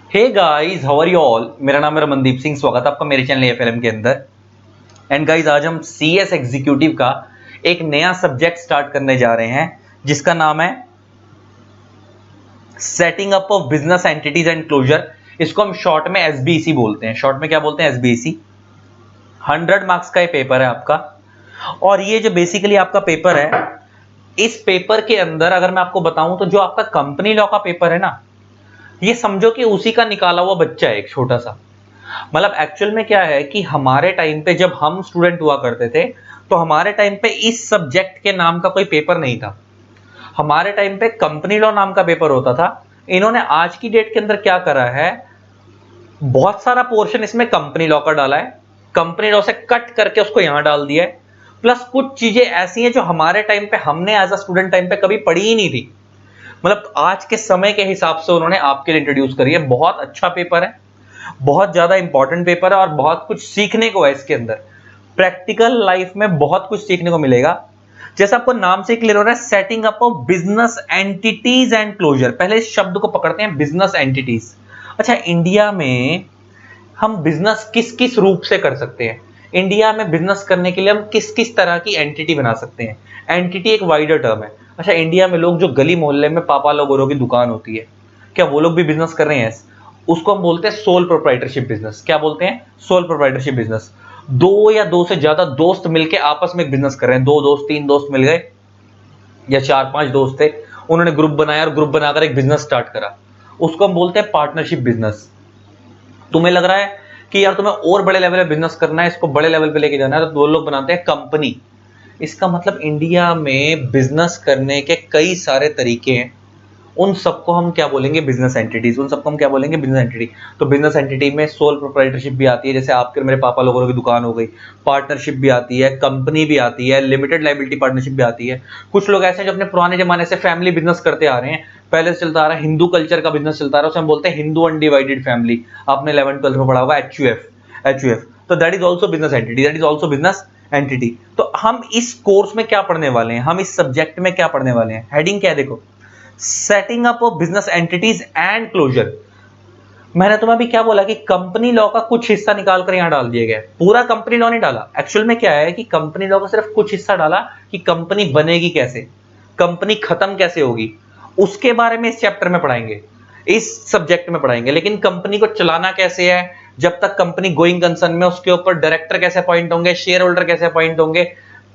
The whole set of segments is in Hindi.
Hey guys, how are you all. मेरा नाम है रमनदीप सिंह। स्वागत है आपका मेरे चैनल एफएलएम के अंदर। एंड गाइस, आज हम सीएस एग्जीक्यूटिव का एक नया सब्जेक्ट स्टार्ट करने जा रहे हैं जिसका नाम है setting up of business entities and closure. इसको हम शॉर्ट में एसबीसी बोलते हैं। शॉर्ट में क्या बोलते हैं? एसबीसी। 100 मार्क्स का ये पेपर है आपका। और ये जो बेसिकली आपका पेपर है, इस पेपर के अंदर अगर मैं आपको बताऊं तो जो आपका कंपनी लॉ का पेपर है ना, ये समझो कि उसी का निकाला हुआ बच्चा है, एक छोटा सा। मतलब एक्चुअल में क्या है कि हमारे टाइम पे जब हम स्टूडेंट हुआ करते थे तो हमारे टाइम पे इस सब्जेक्ट के नाम का कोई पेपर नहीं था। हमारे टाइम पे कंपनी लॉ नाम का पेपर होता था। इन्होंने आज की डेट के अंदर क्या करा है, बहुत सारा पोर्शन इसमें कंपनी लॉ का डाला है, कंपनी लॉ से कट करके उसको यहां डाल दिया है। प्लस कुछ चीजें ऐसी हैं जो हमारे टाइम पे हमने एज अ स्टूडेंट टाइम पे कभी पढ़ी ही नहीं थी। मतलब आज के समय के हिसाब से उन्होंने आपके लिए इंट्रोड्यूस करी है। बहुत अच्छा पेपर है, बहुत ज्यादा इंपॉर्टेंट पेपर है और बहुत कुछ सीखने को है इसके अंदर। प्रैक्टिकल लाइफ में बहुत कुछ सीखने को मिलेगा। जैसा आपको नाम से क्लियर हो रहा है, setting up of business entities and closure. पहले इस शब्द को पकड़ते हैं, बिजनेस एंटिटीज। अच्छा, इंडिया में हम बिजनेस किस किस रूप से कर सकते हैं? इंडिया में बिजनेस करने के लिए हम किस किस तरह की एंटिटी बना सकते हैं? एंटिटी एक वाइडर टर्म है। अच्छा, इंडिया में लोग जो गली मोहल्ले में पापा लोग औरों की दुकान होती है, क्या वो लोग भी बिजनेस कर रहे हैं? उसको हम बोलते हैं सोल प्रोप्राइटरशिप बिजनेस। क्या बोलते हैं? Sole proprietorship business. दो या दो से ज्यादा दोस्त मिलकर आपस में एक बिजनेस कर रहे हैं। दो दोस्त, तीन दोस्त मिल गए या चार पांच दोस्त थे, उन्होंने ग्रुप बनाया और ग्रुप बनाकर एक बिजनेस स्टार्ट करा। उसको हम बोलते हैं पार्टनरशिप बिजनेस। तुम्हें लग रहा है कि यार तुम्हें और बड़े लेवल पे बिजनेस करना है, इसको बड़े लेवल पे लेके जाना है, तो दो लोग बनाते हैं कंपनी। इसका मतलब इंडिया में बिजनेस करने के कई सारे तरीके हैं। उन सबको हम क्या बोलेंगे? Business entities. उन सबको हम क्या बोलेंगे? Business entity. तो बिजनेस एंटिटी में सोल प्रोप्राइटरशिप भी आती है, जैसे आपके मेरे पापा लोगों की दुकान हो गई। पार्टनरशिप भी आती है, कंपनी भी आती है, लिमिटेड लाइबिलिटी पार्टनरशिप भी आती है। कुछ लोग ऐसे हैं जो अपने पुराने जमाने से फैमिली बिजनेस करते आ रहे हैं, पहले से चलता आ रहा है, हिंदू कल्चर का बिजनेस चलता आ रहा है, उसे हम बोलते हैं हिंदू अनडिवाइडेड फैमिली। आपने 11th 12th में पढ़ा होगा, एचयूएफ। तो that is also business entity, that is also business entity. तो हम इस कोर्स में क्या पढ़ने वाले हैं, हम इस सब्जेक्ट में क्या पढ़ने वाले हैं? हेडिंग क्या है देखो, setting up of business entities and closure. मैंने तुम्हें अभी क्या बोला कि कंपनी लॉ का कुछ हिस्सा निकाल कर यहां डाल दिया गया है, पूरा कंपनी लॉ नहीं डाला। एक्चुअल में क्या है कि कंपनी लॉ का सिर्फ कुछ हिस्सा डाला कि कंपनी बनेगी कैसे, कंपनी खत्म कैसे होगी, उसके बारे में इस चैप्टर में पढ़ाएंगे, इस सब्जेक्ट में पढ़ाएंगे। लेकिन कंपनी को चलाना कैसे है, जब तक कंपनी गोइंग कंसर्न में, उसके ऊपर डायरेक्टर कैसे अपॉइंट होंगे, शेयर होल्डर कैसे अपॉइंट होंगे,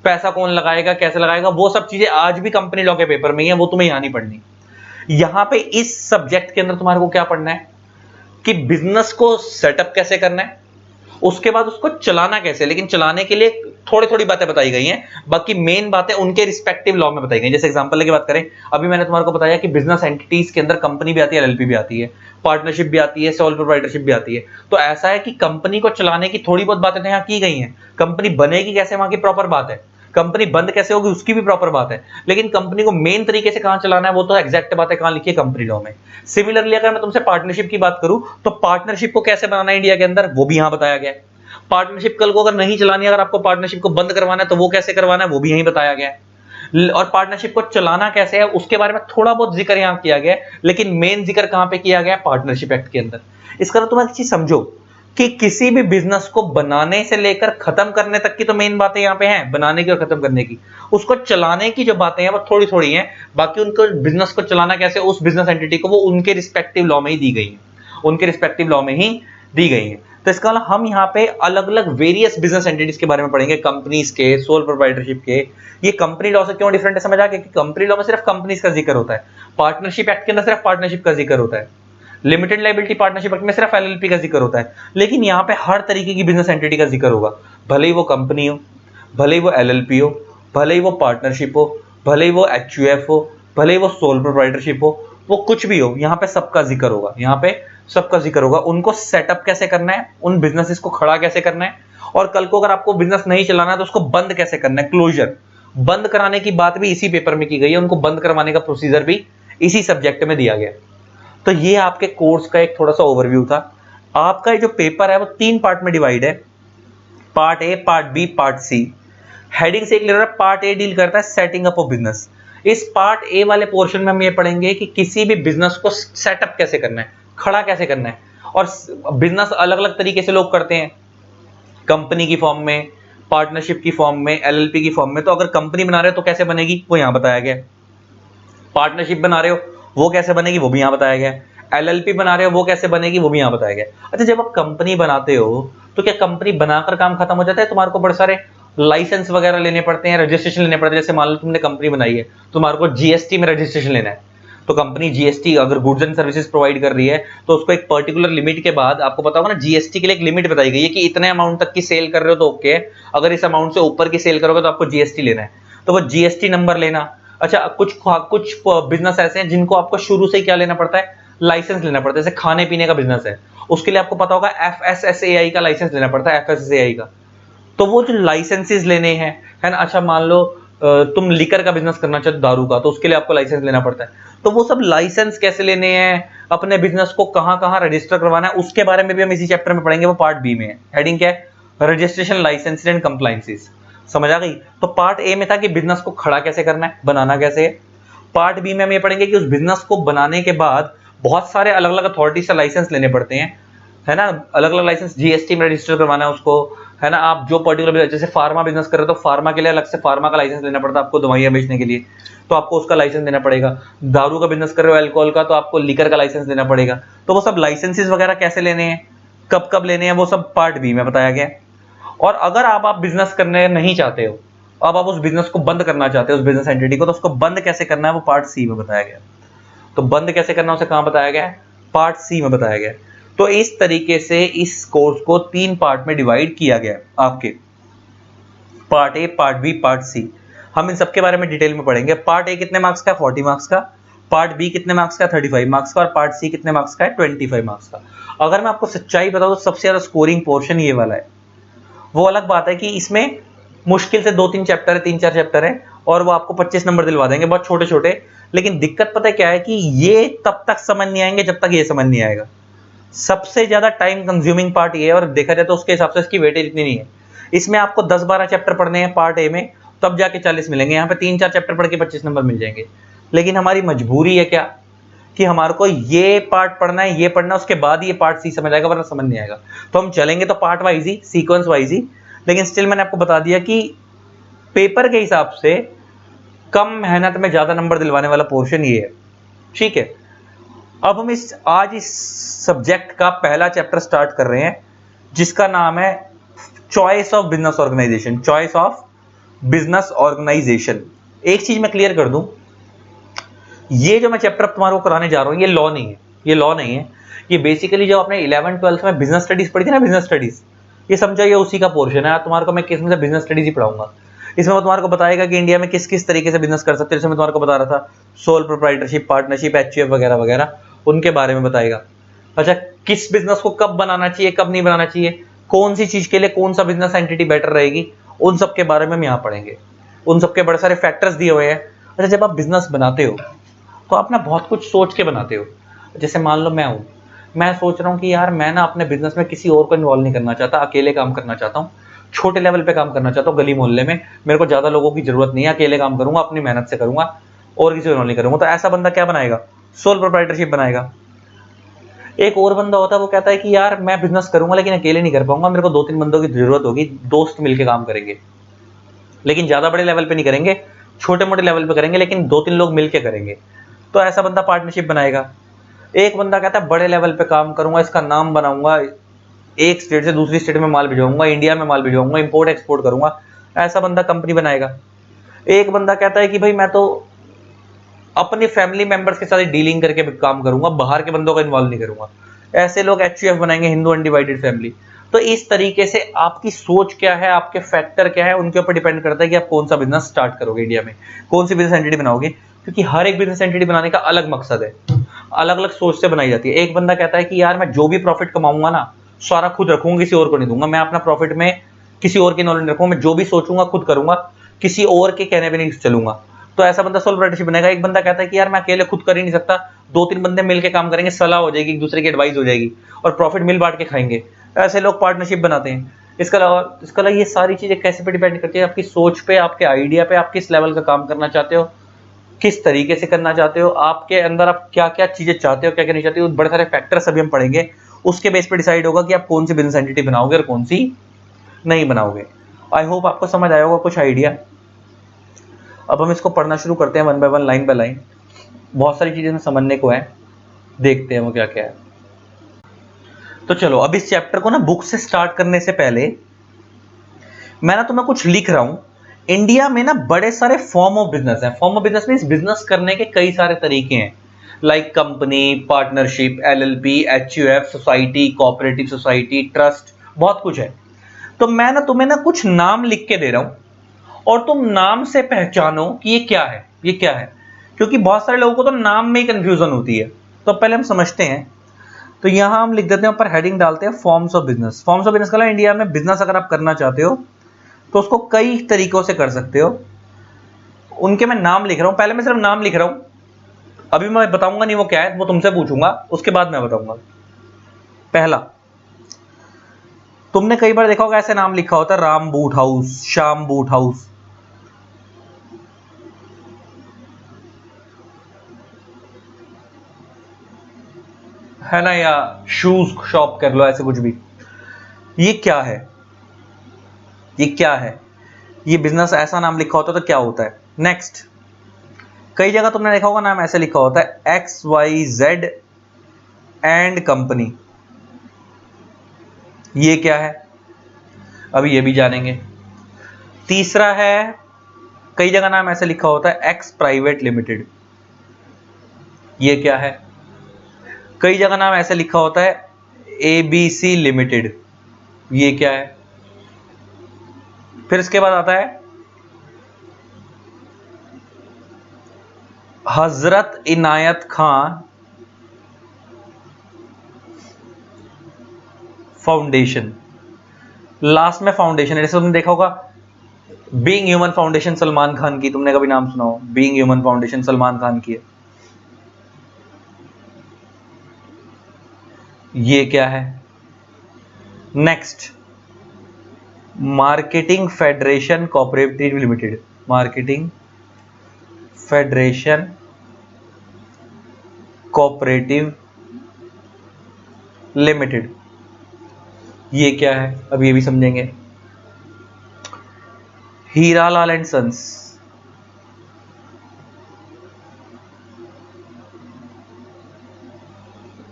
पैसा कौन लगाएगा, कैसे लगाएगा, वो सब चीजें आज भी कंपनी लॉ के पेपर में ही है, वो तुम्हें यहां नहीं पढ़नी। यहां पे इस सब्जेक्ट के अंदर तुम्हारे को क्या पढ़ना है कि बिजनेस को सेटअप कैसे करना है, उसके बाद उसको चलाना कैसे। लेकिन चलाने के लिए थोड़ी थोड़ी बातें बताई गई हैं, बाकी मेन बातें उनके रिस्पेक्टिव लॉ में बताई गई। जैसे एग्जांपल की बात करें, अभी मैंने तुम्हारे को बताया कि बिजनेस एंटिटीज के अंदर कंपनी भी आती है, एलएलपी भी आती है, पार्टनरशिप भी आती है, सोल प्रोप्राइटरशिप भी आती है। तो ऐसा है कि कंपनी को चलाने की थोड़ी बहुत बातें तो यहां की गई हैं, कंपनी बनेगी कैसे वहां की प्रॉपर बात है, कंपनी बंद कैसे होगी उसकी भी प्रॉपर बात है। लेकिन कंपनी को मेन तरीके से कहां चलाना है वो तो एग्जैक्ट बातें कहां लिखी है? कंपनी लॉ में। सिमिलरली अगर मैं तुमसे पार्टनरशिप की बात करूं तो पार्टनरशिप को कैसे बनाना है इंडिया के अंदर, वो भी यहां बताया गया है। पार्टनरशिप कल को अगर नहीं चलानी है, अगर आपको पार्टनरशिप को बंद करवाना है तो वो कैसे करवाना है, वो भी यहीं बताया गया है। और पार्टनरशिप को चलाना कैसे है उसके बारे में थोड़ा बहुत जिक्र यहां किया गया है, लेकिन मेन जिक्र कहां पे किया गया है? पार्टनरशिप एक्ट के अंदर। इसका तुम एक चीज समझो कि किसी भी बिजनेस को बनाने से लेकर खत्म करने तक की तो मेन बातें यहां पे हैं, बनाने की और खत्म करने की। उसको चलाने की जो बातें हैं वो थोड़ी थोड़ी हैं, बाकी उनको बिजनेस को चलाना कैसे उस बिजनेस एंटिटी को, वो उनके रिस्पेक्टिव लॉ में ही दी गई है, उनके रिस्पेक्टिव लॉ में ही दी गई है। तो इसका मतलब हम यहाँ पे अलग अलग वेरियस बिजनेस एंटिटीज के बारे में पढ़ेंगे, कंपनीज के, सोल प्रोप्राइटरशिप के। ये कंपनी लॉ से क्यों डिफरेंट है समझ आ गया कि कंपनी लॉ में सिर्फ कंपनीज का जिक्र होता है, पार्टनरशिप एक्ट के अंदर सिर्फ पार्टनरशिप का जिक्र होता है, लिमिटेड लाइबिलिटी पार्टनरशिप एक्ट में सिर्फ एलएलपी का जिक्र होता है। लेकिन यहाँ पे हर तरीके की बिजनेस एंटिटी का जिक्र होगा, भले ही वो कंपनी हो, भले ही वो एलएलपी हो, भले ही वो पार्टनरशिप हो, भले ही वो एचयूएफ हो, भले ही वो सोल प्रोप्राइटरशिप हो, वो कुछ भी हो, यहाँ पे सबका जिक्र होगा, यहाँ पे सबका जिक्र होगा। उनको सेटअप कैसे करना है, उन बिजनेसेस को खड़ा कैसे करना है, और कल को अगर आपको बिजनेस नहीं चलाना है तो उसको बंद कैसे करना है, क्लोजर। बंद कराने की बात भी इसी पेपर में की गई है, उनको बंद करवाने का प्रोसीजर भी इसी सब्जेक्ट में दिया गया। तो ये आपके कोर्स का एक थोड़ा सा ओवरव्यू था। आपका ये जो पेपर है वो 3 पार्ट में डिवाइड है, part A, part B, part C. Heading से क्लियर है, पार्ट ए डील करता है सेटिंग अप ऑफ बिजनेस। इस पार्ट ए वाले पोर्शन में हम ये पढ़ेंगे कि किसी भी बिजनेस को सेटअप कैसे करना है, खड़ा कैसे करना है। और बिजनेस अलग अलग तरीके से लोग करते हैं, कंपनी की फॉर्म में, पार्टनरशिप की फॉर्म में, एलएलपी की फॉर्म में। तो अगर कंपनी बना रहे हो तो कैसे बनेगी वो यहां बताया गया है, पार्टनरशिप बना रहे हो वो कैसे बनेगी वो भी यहां बताया गया है, एलएलपी बना रहे हो वो कैसे बनेगी वो भी यहां बताया गया है। अच्छा, जब आप कंपनी बनाते हो तो क्या कंपनी बनाकर काम खत्म हो जाता है? तुम्हारे को बड़े सारे लाइसेंस वगैरह लेने पड़ते हैं, रजिस्ट्रेशन लेने पड़ते हैं। जैसे मान लो तुमने कंपनी बनाई है, तुम्हारे को जीएसटी में रजिस्ट्रेशन लेना है। तो कंपनी जीएसटी अगर गुड्स एंड सर्विसेज प्रोवाइड कर रही है तो उसको एक पर्टिकुलर लिमिट के बाद, आपको पता होगा ना जीएसटी के लिए एक लिमिट बताई गई है कि इतने अमाउंट तक की सेल कर रहे हो तो ओके है, अगर इस अमाउंट से ऊपर की सेल करोगे तो आपको जीएसटी लेना है, तो वो जीएसटी नंबर लेना। अच्छा, कुछ बिजनेस ऐसे हैं जिनको आपको शुरू से ही क्या लेना पड़ता है, लाइसेंस लेना पड़ता है। जैसे खाने पीने का बिजनेस है, उसके लिए आपको पता होगा एफएसएसएआई का लाइसेंस लेना पड़ता है, एफएसएसएआई का। तो वो जो लाइसेंसेस लेने हैं, है ना। अच्छा, मान लो तुम लिकर का बिजनेस करना चाहते हो, दारू का, तो उसके लिए आपको लाइसेंस लेना पड़ता है। तो वो सब लाइसेंस कैसे लेने हैं, अपने बिजनेस को कहां कहां रजिस्टर करवाना है, उसके बारे में भी हम इसी चैप्टर में पढ़ेंगे। वो पार्ट बी में है। हेडिंग क्या है, रजिस्ट्रेशन, लाइसेंस एंड कंप्लायंसेस। समझ आ गई। तो पार्ट ए में था कि बिजनेस को खड़ा कैसे करना है, बनाना कैसे है। पार्ट बी में हम ये पढ़ेंगे कि उस बिजनेस को बनाने के बाद बहुत सारे अलग अलग अथॉरिटी से लाइसेंस लेने पड़ते हैं, है ना। अलग अलग लाइसेंस, जीएसटी में रजिस्टर करवाना है उसको, है ना। आप जो पर्टिकुलर, जैसे फार्मा बिजनेस कर रहे हो तो फार्मा के लिए अलग से फार्मा का लाइसेंस लेना पड़ता है आपको, दवाइयां बेचने के लिए, तो आपको उसका लाइसेंस देना पड़ेगा। दारू का बिजनेस कर रहे हो अल्कोहल का, तो आपको लिकर का लाइसेंस देना पड़ेगा। तो वो सब लाइसेंसेस वगैरह कैसे लेने हैं, कब कब लेने हैं, वो सब पार्ट बी में बताया गया है। और अगर आप बिजनेस करने नहीं चाहते हो, अब आप उस बिजनेस को बंद करना चाहते हो, उस बिजनेस एंटिटी को, तो उसको बंद कैसे करना है वो पार्ट सी में बताया गया। तो बंद कैसे करना है उसे कहां बताया गया है, पार्ट सी में बताया गया है। तो इस तरीके से इस कोर्स को 3 पार्ट में डिवाइड किया गया आपके, part A, part B, part C. हम इन सबके बारे में डिटेल में पढ़ेंगे। पार्ट ए कितने मार्क्स का, 40 मार्क्स का। पार्ट बी कितने मार्क्स का, 35 मार्क्स का। और पार्ट सी कितने मार्क्स का है, 25 मार्क्स का। अगर मैं आपको सच्चाई बताऊं तो सबसे ज्यादा स्कोरिंग पोर्शन ये वाला है। वो अलग बात है कि इसमें मुश्किल से 2-3 चैप्टर है, 3-4 चैप्टर है, और वो आपको 25 नंबर दिलवा देंगे, बहुत छोटे छोटे। लेकिन दिक्कत पता है क्या है कि ये तब तक समझ नहीं आएंगे जब तक ये समझ नहीं आएगा। सबसे ज्यादा टाइम कंज्यूमिंग पार्ट ये है, और देखा जाए तो उसके हिसाब से इसकी वेटेज इतनी नहीं है। इसमें आपको 10-12 चैप्टर पढ़ने हैं पार्ट ए में, तब जाके 40 मिलेंगे। यहाँ पे 3-4 चैप्टर पढ़ के 25 नंबर मिल जाएंगे। लेकिन हमारी मजबूरी है क्या, कि हमारे को ये पार्ट पढ़ना है, ये पढ़ना है, उसके बाद ये पार्ट सी समझ आएगा, वरना समझ नहीं आएगा। तो हम चलेंगे तो पार्ट वाइज ही, सीक्वेंस वाइज ही। लेकिन स्टिल मैंने आपको बता दिया कि पेपर के हिसाब से कम मेहनत में ज्यादा नंबर दिलवाने वाला पोर्शन ये है, ठीक है। अब हम आज इस सब्जेक्ट का पहला चैप्टर स्टार्ट कर रहे हैं, जिसका नाम है choice of business organisation. Choice of business organisation. एक चीज मैं क्लियर कर दूं, ये जो मैं चैप्टर तुम्हारे को कराने जा रहा हूं, ये लॉ नहीं है, ये लॉ नहीं है। ये बेसिकली जो आपने 11th-12th में बिजनेस स्टडीज पढ़ी थी ना, बिजनेस स्टडीज, ये समझा, ये उसी का पोर्शन है। तुम्हारे को मैं किस में से बिजनेस स्टडीज ही पढ़ाऊंगा। इसमें वो तुम्हारे को बताएगा कि इंडिया में किस किस तरीके से बिजनेस कर सकते हैं। जैसे मैं तुम्हारे को बता रहा था, सोल प्रोप्राइटरशिप, पार्टनरशिप, एचयूएफ वगैरह वगैरह, उनके बारे में बताएगा। अच्छा, किस बिजनेस को कब बनाना चाहिए, कब नहीं बनाना चाहिए, कौन सी चीज के लिए कौन सा बिजनेस एंटिटी बेटर रहेगी, उन सब के बारे में हम यहाँ पढ़ेंगे। उन सबके बड़े सारे फैक्टर्स दिए हुए हैं। अच्छा, जब आप बिजनेस बनाते हो तो आप ना बहुत कुछ सोच के बनाते हो। जैसे मान लो मैं हूँ, मैं सोच रहा हूँ कि यार मैं ना अपने बिजनेस में किसी और को इन्वॉल्व नहीं करना चाहता, अकेले काम करना चाहता हूँ, छोटे लेवल पे काम करना चाहता हूँ, गली मोहल्ले में, मेरे को ज्यादा लोगों की जरूरत नहीं है, अकेले काम करूंगा, अपनी मेहनत से करूंगा, और किसी को इन्वॉल्व नहीं करूंगा। तो ऐसा बंदा क्या बनाएगा, सोल प्रोप्राइटरशिप बनाएगा। एक और बंदा होता है, वो कहता है कि यार मैं बिजनेस करूंगा लेकिन अकेले नहीं कर पाऊंगा, मेरे को 2-3 बंदों की जरूरत होगी, दोस्त मिलकर काम करेंगे, लेकिन ज्यादा बड़े लेवल पे नहीं करेंगे, छोटे मोटे लेवल पे करेंगे, लेकिन 2-3 लोग मिलकर करेंगे। तो ऐसा बंदा पार्टनरशिप बनाएगा। एक बंदा कहता है बड़े लेवल पे काम करूंगा, इसका नाम बनाऊंगा, एक स्टेट से दूसरी स्टेट में माल भिजवाऊंगा, इंडिया में माल भिजवाऊंगा, इंपोर्ट एक्सपोर्ट करूंगा, ऐसा बंदा कंपनी बनाएगा। एक बंदा कहता है कि भाई मैं तो अपने फैमिली मेंबर्स के साथ डीलिंग करके काम करूंगा, बाहर के बंदों को इन्वॉल्व नहीं करूंगा, ऐसे लोग एचयूएफ बनाएंगे, हिंदू अनडिवाइडेड फैमिली। तो इस तरीके से आपकी सोच क्या है, आपके फैक्टर क्या है, उनके ऊपर डिपेंड करता है कि आप कौन सा बिजनेस स्टार्ट करोगे इंडिया में, कौन सी बिजनेस एंटिटी बनाओगे। क्योंकि हर एक बिजनेस एंटिटी बनाने का अलग मकसद है, अलग अलग सोच से बनाई जाती है। एक बंदा कहता है कि यार मैं जो भी प्रॉफिट कमाऊंगा ना, सारा खुद रखूंगा, किसी और को नहीं दूंगा, मैं अपना प्रॉफिट में किसी और की नॉलेज रखूंगा, मैं जो भी सोचूंगा खुद करूंगा, किसी और के कहने पे नहीं चलूंगा। तो ऐसा बंदा सोल प्रोप्राइटरशिप बनेगा। एक बंदा कहता है कि यार मैं अकेले खुद कर ही नहीं सकता, 2-3 बंदे मिलकर काम करेंगे, सलाह हो जाएगी, एक दूसरे की एडवाइस हो जाएगी, और प्रॉफिट मिल बांट के खाएंगे, ऐसे लोग पार्टनरशिप बनाते हैं। इसके अलावा ये सारी चीजें कैसे पे डिपेंड करती है, आपकी सोच पे, आपके आइडिया पे, आप किस लेवल का काम करना चाहते हो, किस तरीके से करना चाहते हो, आपके अंदर आप क्या क्या चीजें चाहते हो, क्या क्या नहीं चाहते हो, बड़े सारे फैक्टर्स अभी हम पढ़ेंगे। उसके बेस पे डिसाइड होगा कि आप कौन सी बिजनेस एंटिटी बनाओगे और कौन सी नहीं बनाओगे। आई होप आपको समझ आया होगा कुछ आइडिया। अब हम इसको पढ़ना शुरू करते हैं one by one, line by line. बहुत सारी चीजें समझने को है, देखते हैं वो क्या क्या है। तो चलो, अब इस चैप्टर को ना बुक से स्टार्ट करने से पहले मैं ना तुम्हें कुछ लिख रहा हूं। इंडिया में ना बड़े सारे फॉर्म ऑफ बिजनेस है। Form of business means business करने के कई सारे तरीके हैं, like company, partnership, LLP, HUF, society, cooperative society, trust, बहुत कुछ है। तो मैं ना तुम्हें ना कुछ नाम लिख के दे रहा हूं और तुम नाम से पहचानो कि ये क्या है, ये क्या है, क्योंकि बहुत सारे लोगों को तो नाम में ही कंफ्यूजन होती है। तो पहले हम समझते हैं। तो यहां हम लिख देते हैं, ऊपर हेडिंग डालते हैं forms of business. Forms of business का इंडिया में बिजनेस अगर आप करना चाहते हो तो उसको कई तरीकों से कर सकते हो। उनके मैं नाम लिख रहा हूं, पहले मैं सिर्फ नाम लिख रहा हूं। अभी मैं बताऊंगा नहीं वो क्या है, वो तुमसे पूछूंगा, उसके बाद मैं बताऊंगा। पहला, तुमने कई बार देखा होगा ऐसे नाम लिखा होता है, Ram boot house, Shyam boot house, है ना, या शूज शॉप कर लो, ऐसे कुछ भी। ये क्या है, ये क्या है, ये बिजनेस ऐसा नाम लिखा होता है तो क्या होता है। नेक्स्ट, कई जगह तुमने देखा होगा नाम ऐसे लिखा होता है, XYZ एंड कंपनी। ये क्या है, अभी ये भी जानेंगे। तीसरा है, कई जगह नाम ऐसे लिखा होता है, एक्स प्राइवेट लिमिटेड। ये क्या है। कई जगह नाम ऐसे लिखा होता है, ABC लिमिटेड। ये क्या है। फिर इसके बाद आता है हजरत इनायत खान फाउंडेशन। लास्ट में फाउंडेशन है, जैसे तुमने देखा होगा being human foundation Salman Khan की, तुमने कभी नाम सुना हो, being human foundation Salman Khan की है। ये क्या है। Next, marketing federation cooperative limited. Marketing federation cooperative limited. ये क्या है, अब ये भी समझेंगे। Hiralal and sons.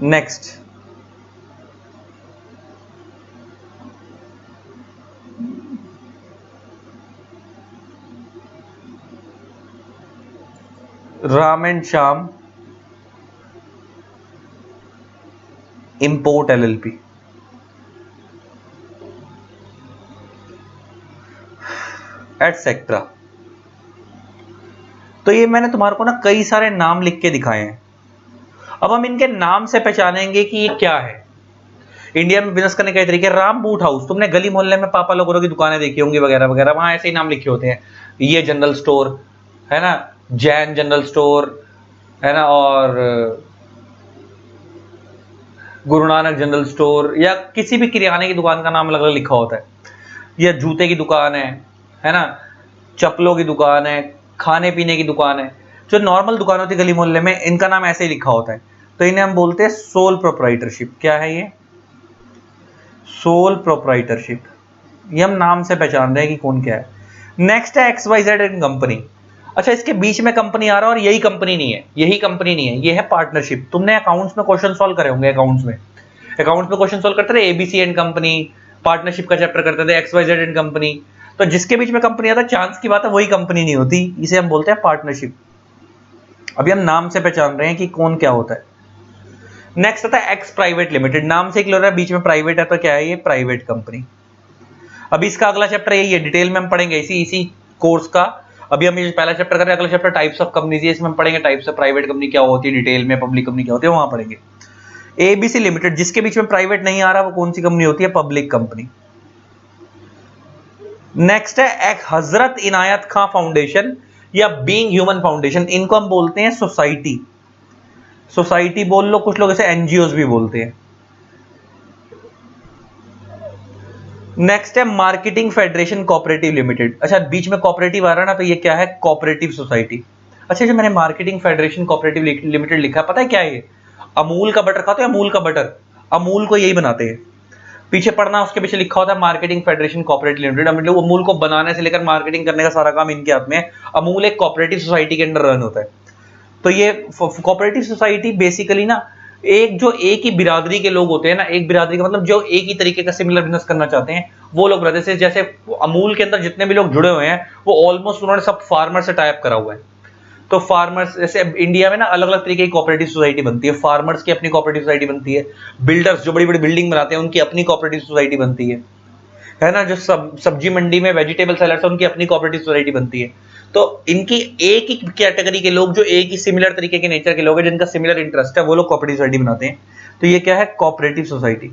Next, Ram and Shyam import LLP। Etcetera. तो ये मैंने तुम्हारे को ना कई सारे नाम लिख के दिखाए हैं। अब हम इनके नाम से पहचानेंगे कि ये क्या है। इंडिया में बिजनेस करने के तरीके, राम बूट हाउस, तुमने गली मोहल्ले में पापा लोगों की दुकानें देखी होंगी वगैरह वगैरह, वहां ऐसे ही नाम लिखे होते हैं। ये जनरल स्टोर है ना, जैन जनरल स्टोर है ना, और गुरु नानक जनरल स्टोर, या किसी भी किराने की दुकान का नाम अलग अलग लिखा होता है। या जूते की दुकान है ना, चप्पलों की दुकान है, खाने पीने की दुकान है। जो नॉर्मल दुकान होती है गली मोहल्ले में, इनका नाम ऐसे ही लिखा होता है। तो इन्हें हम बोलते हैं सोल प्रोप्राइटरशिप। क्या है ये, सोल प्रोप्राइटरशिप। ये हम नाम से पहचान रहे हैं कि कौन क्या है। नेक्स्ट है XYZ एंड कंपनी। अच्छा, इसके बीच में कंपनी आ रहा है और यही कंपनी नहीं है, यही कंपनी नहीं है, ये है पार्टनरशिप। तुमने अकाउंट्स में क्वेश्चन सॉल्व करे होंगे, अकाउंट्स में क्वेश्चन सॉल्व करते थे, ABC एंड कंपनी, पार्टनरशिप का चैप्टर करते थे, XYZ एंड कंपनी। तो जिसके बीच में कंपनी आता है, चांस की बात है वही कंपनी नहीं होती, इसे हम बोलते हैं पार्टनरशिप। अभी हम नाम से पहचान रहे हैं कि कौन क्या होता है। नेक्स्ट आता है एक्स प्राइवेट लिमिटेड। नाम से क्लियर है, बीच में प्राइवेट है तो क्या है, ये प्राइवेट कंपनी। अभी इसका अगला चैप्टर यही है, डिटेल में हम पढ़ेंगे इसी कोर्स का। अभी हम ये पहला चैप्टर कर रहे हैं, अगला चैप्टर टाइप्स ऑफ कंपनीज है, इसमें हम पढ़ेंगे टाइप्स ऑफ प्राइवेट कंपनी क्या होती है, डिटेल में पब्लिक कंपनी क्या होती है वहां पढ़ेंगे। ABC लिमिटेड, जिसके बीच में प्राइवेट नहीं आ रहा, वो कौन सी कंपनी होती है, पब्लिक कंपनी। नेक्स्ट है एक हजरत इनायत खां फाउंडेशन या बीइंग ह्यूमन फाउंडेशन, इनको हम बोलते हैं सोसाइटी। सोसाइटी बोल लो, कुछ लोग इसे NGOs भी बोलते हैं। नेक्स्ट है मार्केटिंग फेडरेशन कोऑपरेटिव लिमिटेड। अच्छा, बीच में कोऑपरेटिव आ रहा है ना, तो ये क्या है, कोऑपरेटिव सोसाइटी। अच्छा, जो मैंने मार्केटिंग फेडरेशन कोऑपरेटिव लिमिटेड लिखा है, पता है क्या है ये? अमूल का बटर खाते हो, अमूल का बटर, अमूल को यही बनाते हैं। पीछे पढ़ना, उसके पीछे लिखा होता है मार्केटिंग फेडरेशन कोऑपरेटिव लिमिटेड। मतलब अमूल को बनाने से लेकर मार्केटिंग करने का सारा काम इनके हाथ में है। अमूल एक कोऑपरेटिव सोसाइटी के अंडर रन होता है। तो ये कोऑपरेटिव सोसाइटी बेसिकली ना, एक ही बिरादरी के लोग होते हैं ना, एक बिरादरी का मतलब जो एक ही तरीके का सिमिलर बिजनेस करना चाहते हैं, वो लोग रहते हैं। जैसे अमूल के अंदर जितने भी लोग जुड़े हुए हैं, वो ऑलमोस्ट उन्होंने सब फार्मर से टाइप करा हुआ है। तो फार्मर्स, जैसे इंडिया में ना अलग अलग तरीके की कोऑपरेटिव सोसाइटी बनती है। फार्मर्स की अपनी कोऑपरेटिव सोसाइटी बनती है, बिल्डर्स जो बड़ी बड़ी बिल्डिंग बनाते हैं उनकी अपनी कोऑपरेटिव सोसाइटी बनती है ना, जो सब्जी मंडी में वेजिटेबल सेलर्स है उनकी अपनी कोऑपरेटिव सोसाइटी बनती है। तो इनकी एक ही कैटेगरी के लोग, जो एक ही सिमिलर तरीके के नेचर के लोग हैं, जिनका सिमिलर इंटरेस्ट है, वो लोग कोऑपरेटिव सोसाइटी बनाते हैं। तो ये क्या है? Cooperative society.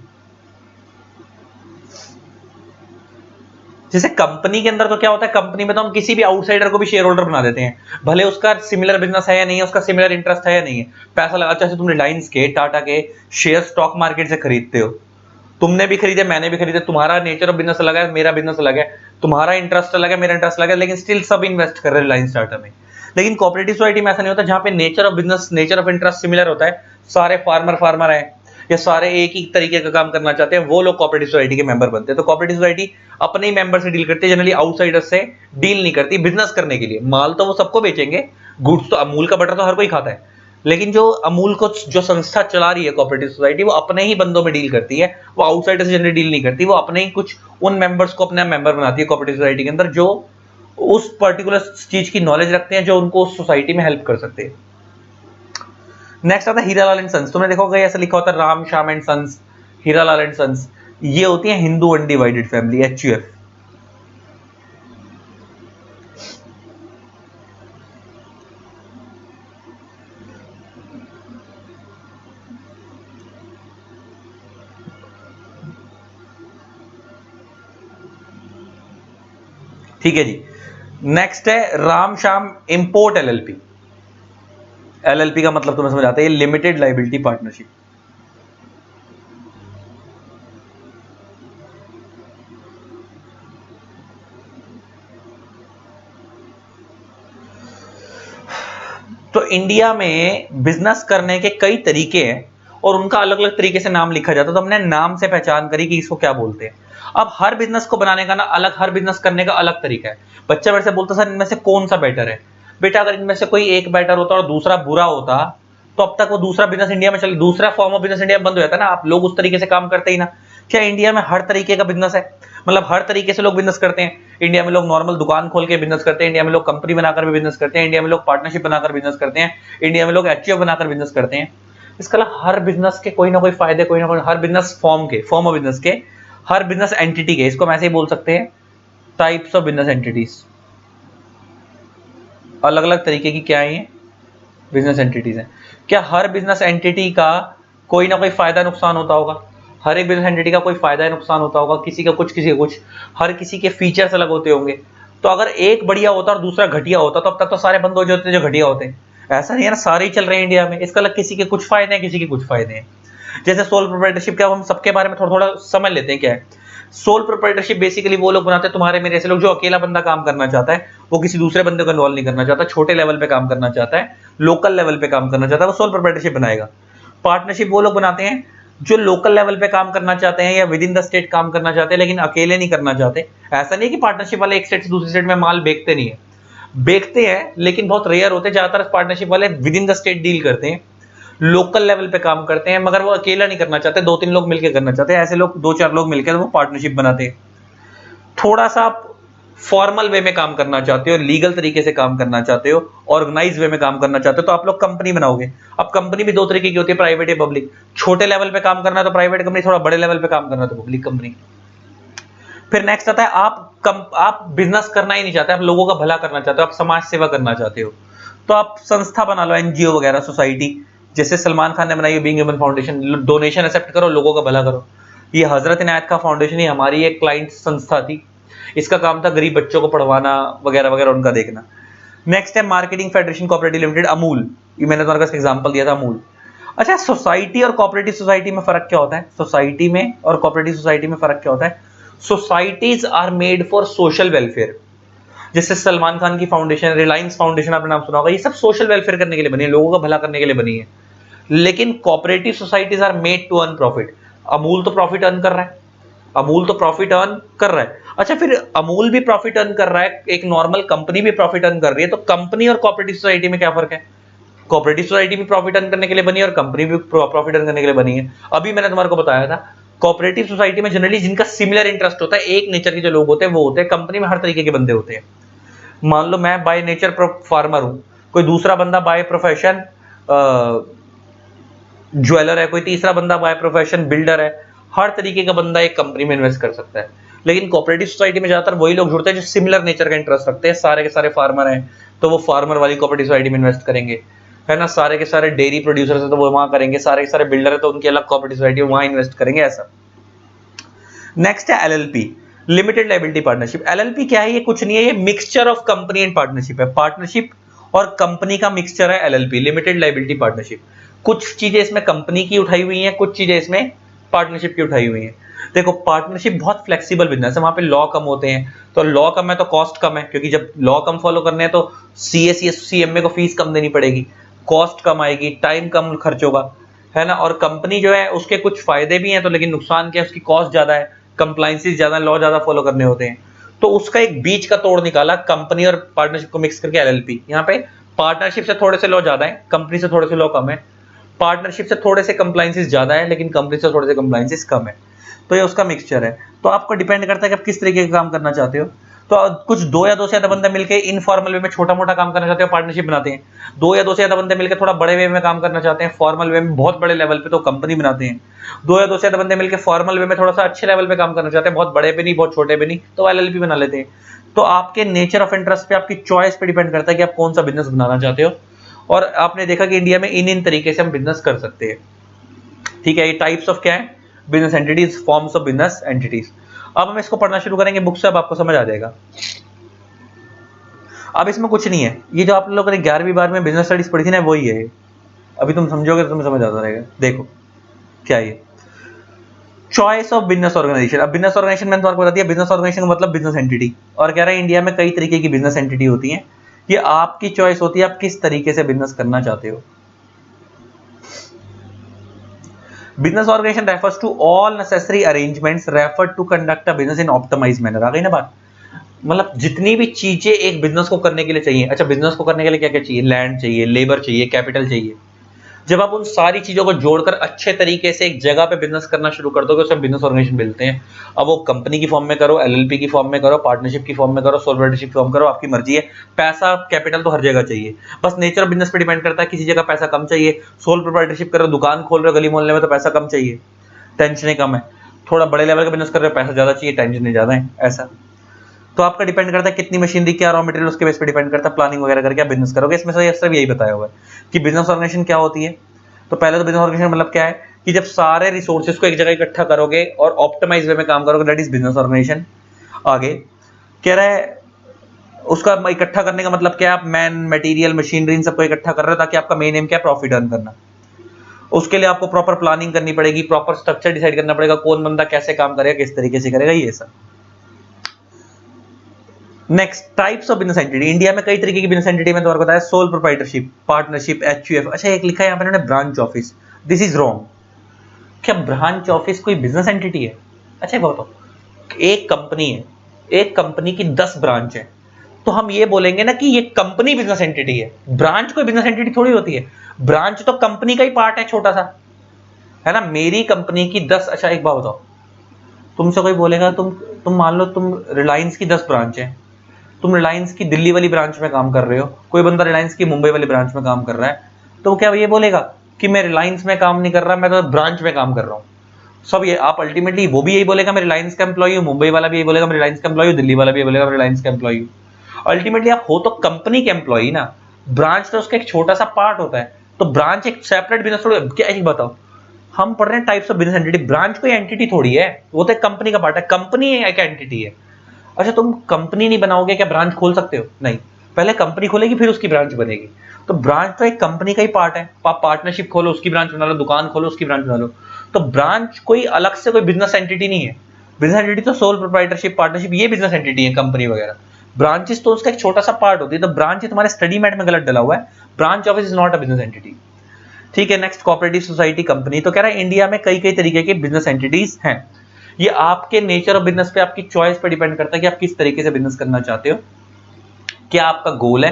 जैसे कंपनी के अंदर तो क्या होता है, कंपनी में तो हम किसी भी आउटसाइडर को भी शेयर होल्डर बना देते हैं, भले उसका सिमिलर बिजनेस है या नहीं है, उसका सिमिलर इंटरेस्ट है या नहीं है, पैसा लगा। जैसे तुम रिलायंस के, टाटा के शेयर स्टॉक मार्केट से खरीदते हो, तुमने भी खरीदे, मैंने भी खरीदे, तुम्हारा नेचर ऑफ बिजनेस अलग है, मेरा बिजनेस अलग है, तुम्हारा इंटरेस्ट अलग है, मेरा इंटरेस्ट अलग है, लेकिन स्टिल सब इन्वेस्ट कर रहे हैं रिलायंस टाटा में। लेकिन कोऑपरेटिव सोसाइटी में ऐसा नहीं होता, जहां पे nature of business, nature of interest similar होता है। सारे फार्मर है, या सारे एक ही तरीके का काम करना चाहते हैं, वो लोग कोऑपरेटिव सोसाइटी के मेंबर बनते हैं। तो कोऑपरेटिव सोसाइटी अपने ही मेंबर से डील करती है, जनरली आउटसाइडर से डील नहीं करती। बिजनेस करने के लिए माल तो वो सबको बेचेंगे, गुड्स तो, अमूल का बटर तो हर कोई खाता है, लेकिन जो अमूल को जो संस्था चला रही है कोऑपरेटिव सोसाइटी, वो अपने ही बंदों में डील करती है, वो आउटसाइडर से जनरली डील नहीं करती। वो अपने ही कुछ उन मेंबर्स को अपना मेंबर बनाती है कोऑपरेटिव सोसाइटी के अंदर, जो उस पर्टिकुलर चीज की नॉलेज रखते हैं, जो उनको उस सोसाइटी में हेल्प कर सकते हैं। नेक्स्ट आता है हीरालाल एंड सन्स। तुमने देखा होगा ऐसा लिखा होता है Ram Shyam and sons, Hiralal and sons. ये होती है हिंदू अनडिवाइडेड फैमिली, HUF। ठीक है जी। नेक्स्ट है Ram Shyam import LLP। LLP का मतलब तुम्हें समझ आता है, ये लिमिटेड लाइबिलिटी पार्टनरशिप। तो इंडिया में बिजनेस करने के कई तरीके हैं और उनका अलग अलग तरीके से नाम लिखा जाता है। तो हमने नाम से पहचान करी कि इसको क्या बोलते हैं। अब हर बिजनेस को बनाने का ना अलग, हर बिजनेस करने का अलग तरीका है। बच्चा मेरे से बोलता सर इनमें से कौन सा बेटर है? बेटा अगर इनमें से कोई एक बेटर होता और दूसरा बुरा होता, तो अब तक वो दूसरा बिजनेस इंडिया में चल, दूसरा फॉर्म ऑफ बिजनेस इंडिया में बंद हो जाता ना। आप लोग उस तरीके से काम करते ही ना। क्या इंडिया में हर तरीके का बिजनेस है? मतलब हर तरीके से लोग बिजनेस करते हैं। इंडिया में लोग नॉर्मल दुकान खोल के बिजनेस करते हैं, इंडिया में लोग कंपनी बनाकर भी बिजनेस करते हैं, इंडिया में लोग पार्टनरशिप बनाकर बिजनेस करते हैं, इंडिया में लोग HUF बनाकर बिजनेस करते हैं। इसका मतलब हर बिजनेस के कोई ना कोई फायदे, कोई ना कोई, हर बिजनेस फॉर्म के, फॉर्म ऑफ बिजनेस के, हर बिजनेस एंटिटी के, इसको हम ऐसे ही बोल सकते हैं टाइप्स ऑफ बिजनेस एंटिटीज। अलग अलग तरीके की क्या है ये बिजनेस एंटिटीज हैं। क्या हर बिजनेस एंटिटी का कोई ना कोई फायदा नुकसान होता होगा? हर एक बिजनेस एंटिटी का कोई फायदा नुकसान होता होगा, किसी का कुछ, किसी का कुछ। हर किसी के फीचर्स अलग होते होंगे। तो अगर एक बढ़िया होता और दूसरा घटिया होता, तो अब तक तो सारे बंद हो जाते जो घटिया होते। ऐसा नहीं है ना, सारे ही चल रहे हैं इंडिया में। इसका अलग किसी के कुछ फायदे हैं, किसी के कुछ फायदे हैं। जैसे सोल प्रोप्राइटरशिप, क्या हम सबके बारे में थोड़ा थोड़ा समझ लेते हैं क्या है। सोल प्रोप्राइटरशिप बेसिकली वो लोग बनाते हैं, तुम्हारे मेरे ऐसे लोग, जो अकेला बंदा काम करना चाहता है, वो किसी दूसरे बंदे को इन्वॉल्व नहीं करना चाहता, छोटे लेवल पे काम करना चाहता है, लोकल लेवल पे काम करना चाहता है, वो सोल प्रोप्राइटरशिप बनाएगा। पार्टनरशिप वो लोग बनाते हैं जो लोकल लेवल पे काम करना चाहते हैं या विद इन द स्टेट काम करना चाहते हैं, लेकिन अकेले नहीं करना चाहते। ऐसा नहीं है कि पार्टनरशिप वाले एक स्टेट से दूसरी स्टेट में माल बेचते नहीं है, बेचते हैं, लेकिन बहुत रेयर होते हैं। ज्यादातर पार्टनरशिप वाले with in the state deal करते हैं, लोकल लेवल पे काम करते हैं, मगर वो अकेला नहीं करना चाहते, 2-3 लोग मिलकर करना चाहते हैं। ऐसे लोग 2-4 लोग मिलकर वो पार्टनरशिप बनाते हैं। थोड़ा सा आप फॉर्मल वे में काम करना चाहते हो, लीगल तरीके से काम करना चाहते हो, ऑर्गेनाइज वे में काम करना चाहते हो, तो आप लोग कंपनी बनाओगे। अब कंपनी भी दो तरीके की होती है, प्राइवेट या पब्लिक। छोटे लेवल पे काम करना है तो प्राइवेट कंपनी, थोड़ा बड़े लेवल पे काम करना है तो पब्लिक कंपनी। फिर नेक्स्ट आता है आप बिजनेस करना ही नहीं चाहते, आप लोगों का भला करना चाहते हो, आप समाज सेवा करना चाहते हो, तो आप संस्था बना लो, NGO वगैरह, सोसाइटी। जैसे सलमान खान ने बनाई है being human foundation, donation accept करो, लोगों का भला करो। ये हजरत इनायत का फाउंडेशन ही हमारी एक क्लाइंट संस्था थी, इसका काम था गरीब बच्चों को पढ़वाना वगैरह वगैरह, उनका देखना। नेक्स्ट है marketing federation cooperative limited, Amul. ये मैंने तुम्हारे पास एग्जांपल दिया था, अमूल। अच्छा, सोसाइटी और कोऑपरेटिव सोसाइटी में फर्क क्या होता है? सोसाइटी में और कोऑपरेटिव सोसाइटी में फर्क क्या होता है? Societies are made for social welfare. जैसे सलमान खान की फाउंडेशन, रिलायंस फाउंडेशन आपने नाम सुना होगा, ये सब सोशल वेलफेयर करने के लिए बनी है, लोगों का भला करने के लिए बनी है। लेकिन cooperative societies are made to earn profit. Amul तो प्रॉफिट अर्न कर रहा है, अमूल तो प्रॉफिट अर्न कर रहा है। अच्छा, फिर अमूल भी प्रॉफिट अर्न कर रहा है, एक नॉर्मल कंपनी भी प्रॉफिट अर्न कर रही है, तो कंपनी और कोऑपरेटिव सोसाइटी में क्या फर्क है? कोऑपरेटिव सोसाइटी भी प्रॉफिट अर्न करने के लिए बनी है और कंपनी भी प्रॉफिट अर्न करने के लिए बनी है। अभी मैंने तुम्हारे को बताया था, कोऑपरेटिव सोसाइटी में जनरली जिनका सिमिलर इंटरेस्ट होता है, एक नेचर के जो लोग होते हैं वो होते हैं। कंपनी में हर तरीके के बंदे होते हैं। मान लो मैं बाय नेचर फार्मर हूं, कोई दूसरा बंदा बाय प्रोफेशन ज्वेलर है, कोई तीसरा बंदा बाय प्रोफेशन बिल्डर है। हर तरीके का बंदा एक कंपनी में इन्वेस्ट कर सकता है। लेकिन कोऑपरेटिव सोसाइटी में ज्यादातर वही लोग जुड़ते हैं जो सिमिलर नेचर का इंटरेस्ट रखते हैं। सारे के सारे फार्मर हैं तो वो फार्मर वाली कोऑपरेटिव सोसाइटी में इन्वेस्ट करेंगे, है ना। सारे के सारे डेयरी प्रोड्यूसर्स है तो वो वहां करेंगे, सारे के सारे बिल्डर है तो उनकी अलग कोऑपरेटिव सोसाइटी वहां इन्वेस्ट करेंगे, ऐसा। नेक्स्ट है LLP, limited liability partnership. LLP क्या है? ये कुछ नहीं है, ये mixture of company and partnership है। पार्टनरशिप और कंपनी का मिक्सचर है एलएलपी, लिमिटेड लायबिलिटी पार्टनरशिप। कुछ चीजें इसमें कंपनी की उठाई हुई हैं, कुछ चीजें इसमें पार्टनरशिप की उठाई हुई हैं। देखो, पार्टनरशिप बहुत फ्लेक्सिबल बिजनेस है, वहां पे लॉ कम होते हैं, तो लॉ कम है तो कॉस्ट कम है, क्योंकि जब लॉ कम फॉलो करने हैं तो सीएमए को फीस कम देनी पड़ेगी, कॉस्ट कम आएगी, टाइम कम खर्च होगा, है ना। और कंपनी जो है उसके कुछ फायदे भी हैं तो, लेकिन नुकसान क्या है? उसकी कॉस्ट ज्यादा है, कंप्लायंसेस ज्यादा, लॉ ज्यादा फॉलो करने होते हैं। तो उसका एक बीच का तोड़ निकाला कंपनी और पार्टनरशिप को मिक्स करके एलएलपी। यहाँ पे पार्टनरशिप से थोड़े से लॉ ज्यादा है, कंपनी से थोड़े से लॉ कम है। पार्टनरशिप से थोड़े से कंप्लायंसेस ज्यादा है, लेकिन कंपनी से थोड़े से कंप्लायंसेस कम है। तो ये उसका मिक्सचर है। तो आपको डिपेंड करता है कि आप किस तरीके का काम करना चाहते हो। तो कुछ दो या दो से ज्यादा बंदे मिलकर इनफॉर्मल वे में छोटा मोटा काम करना चाहते हो, पार्टनरशिप बनाते हैं। दो या दो से ज्यादा बंदे मिलकर थोड़ा बड़े वे में काम करना चाहते हैं, फॉर्मल वे में बहुत बड़े लेवल पे, तो कंपनी बनाते हैं। दो या दो से ज्यादा बंदे मिलकर फॉर्मल वे में थोड़ा सा अच्छे लेवल पे काम करना चाहते हैं, बहुत बड़े पे नहीं बहुत छोटे पे नहीं, तो एलएलपी बना लेते हैं। तो आपके नेचर ऑफ इंटरेस्ट पे, आपकी चॉइस पे डिपेंड करता है कि आप कौन सा बिजनेस बनाना चाहते हो। और आपने देखा कि इंडिया में इन तरीके से हम बिजनेस कर सकते हैं, ठीक है। ये टाइप्स ऑफ क्या है? Business entities, forms of business entities. अब हम इसको पढ़ना शुरू करेंगे बुक से, अब आपको समझ आ जाएगा। अब इसमें कुछ नहीं है, ये जो आप लोगों ने 11वीं बार में बिजनेस स्टडीज पढ़ी थी ना, वही है। अभी तुम समझोगे तो तुम्हें समझ आता रहेगा। देखो क्या ये चॉइस ऑफ बिजनेस ऑर्गेनाइजेशन। अब बिजनेस ऑर्गेनाइजेशन मैंने तुम्हारे को बता दिया, बिजनेस ऑर्गेनाइजेशन का मतलब बिजनेस एंटिटी। और कह रहा है इंडिया में कई तरीके की बिजनेस एंटिटी होती है, ये आपकी चॉइस होती है आप किस तरीके से बिजनेस करना चाहते हो। Business organisation refers to all necessary arrangements referred to conduct a business in optimised manner. आ गई ना बात? मतलब जितनी भी चीजें एक बिजनेस को करने के लिए चाहिए। अच्छा, बिजनेस को करने के लिए क्या क्या चाहिए? लैंड चाहिए, लेबर चाहिए, कैपिटल चाहिए। जब आप उन सारी चीजों को जोड़कर अच्छे तरीके से एक जगह पे बिजनेस करना शुरू कर दोगे, उसे बिजनेस ऑर्गेनाइजेशन मिलते हैं। अब वो कंपनी की फॉर्म में करो, एलएलपी की फॉर्म में करो, पार्टनरशिप की फॉर्म में करो, सोल प्रोप्राइटरशिप की फॉर्म करो, आपकी मर्जी है। पैसा कैपिटल तो हर जगह चाहिए, बस नेचर ऑफ बिजनेस पे डिपेंड करता है। किसी जगह पैसा कम चाहिए, सोल प्रोप्राइटरशिप कर रहे हो, दुकान खोल रहे हो गली मोहल्ले में, तो पैसा कम चाहिए, टेंशन कम है। थोड़ा बड़े लेवल का बिजनेस कर रहे हो, पैसा ज्यादा चाहिए, टेंशन ज्यादा है, ऐसा। तो आपका डिपेंड करता है कितनी मशीनरी, क्या रॉ मटेरियल, उसके बेस पे डिपेंड करता है प्लानिंग वगैरह करके आप बिजनेस करोगे। इसमें से सब यही बताया हुआ है कि बिजनेस ऑर्गेनाइजेशन क्या होती है। तो पहले तो बिजनेस ऑर्गेनाइजेशन मतलब क्या है कि जब सारे रिसोर्सेज को एक जगह इकट्ठा करोगे और ऑप्टिमाइज वे में काम करोगे, दैट इज बिजनेस ऑर्गेनाइजेशन। आगे कह रहा है उसका इकट्ठा करने का मतलब क्या है? आप मैन, मटेरियल, मशीनरी, इन सबको इकट्ठा कर रहे हो ताकि आपका मेन एम क्या है? प्रॉफिट अर्न करना। उसके लिए आपको प्रॉपर प्लानिंग करनी पड़ेगी, प्रॉपर स्ट्रक्चर डिसाइड करना पड़ेगा, कौन बंदा कैसे काम करेगा, किस तरीके से करेगा, ये सब। Next, types of business entity. India में कई तरीके की बिजनेस एंटिटी में तुम्हारे बताया, सोल प्रोप्राइटरशिप, पार्टनरशिप, एचयूएफ। अच्छा, एक लिखा है यहाँ पे branch office, this is wrong. क्या ब्रांच ऑफिस कोई बिजनेस एंटिटी है? अच्छा बताओ, एक कंपनी है, एक कंपनी की 10 ब्रांच है, तो हम ये बोलेंगे ना कि ये कंपनी बिजनेस एंटिटी है। ब्रांच कोई बिजनेस एंटिटी थोड़ी होती है, ब्रांच तो कंपनी का ही पार्ट है, छोटा सा, है ना। मेरी कंपनी की 10, अच्छा एक बात बताओ, तुमसे कोई बोलेगा, तुम मान लो तुम रिलायंस की 10 ब्रांच है, तुम रिलायंस की दिल्ली वाली ब्रांच में काम कर रहे हो, कोई बंदा रिलायंस की मुंबई वाली ब्रांच में काम कर रहा है, तो क्या ये बोलेगा कि मैं रिलायंस में काम नहीं कर रहा, मैं तो ब्रांच में काम कर रहा हूँ? सब ये आप अल्टीमेटली, वो भी यही बोलेगा मैं रिलायंस का एम्प्लॉय हूँ, मुंबई वाला भी यही बोलेगा मैं रिलायंस का एम्प्लॉय हूँ, दिल्ली वाला भी बोलेगा मैं रिलायंस का एम्प्लॉय हूँ। अल्टीमेटली आप हो तो कंपनी के एम्प्लॉय ना, ब्रांच तो उसका एक छोटा सा पार्ट होता है। तो ब्रांच एक सेपरेट बिजनेस थोड़ी। क्या एक बताओ, हम पढ़ रहे हैं types of business entity, branch कोई एंटिटी थोड़ी है, वो तो एक कंपनी का पार्ट है, कंपनी एक एंटिटी है। अच्छा, तुम कंपनी नहीं बनाओगे, क्या ब्रांच खोल सकते हो? नहीं, पहले कंपनी खोलेगी फिर उसकी ब्रांच बनेगी। तो ब्रांच तो एक कंपनी का ही पार्ट है। आप पार्टनरशिप खोलो, उसकी ब्रांच बना लो, दुकान खोलो, उसकी ब्रांच बना लो। तो ब्रांच कोई अलग से कोई बिजनेस एंटिटी नहीं है। बिजनेस एंटिटी तो सोल प्रोप्राइटरशिप, पार्टनरशिप, ये बिजनेस एंटिटी है, कंपनी वगैरह। ब्रांचेस तो उसका एक छोटा सा पार्ट होती है, तो ब्रांच तुम्हारे स्टडी मैट में गलत डला हुआ है, branch office is not a business entity. ठीक है, नेक्स्ट कोऑपरेटिव सोसाइटी कंपनी, तो कह रहा है इंडिया में कई कई तरीके के बिजनेस एंटिटीज हैं। ये आपके नेचर ऑफ बिजनेस पे, आपकी चॉइस पे डिपेंड करता है कि आप किस तरीके से बिजनेस करना चाहते हो, क्या आपका गोल है,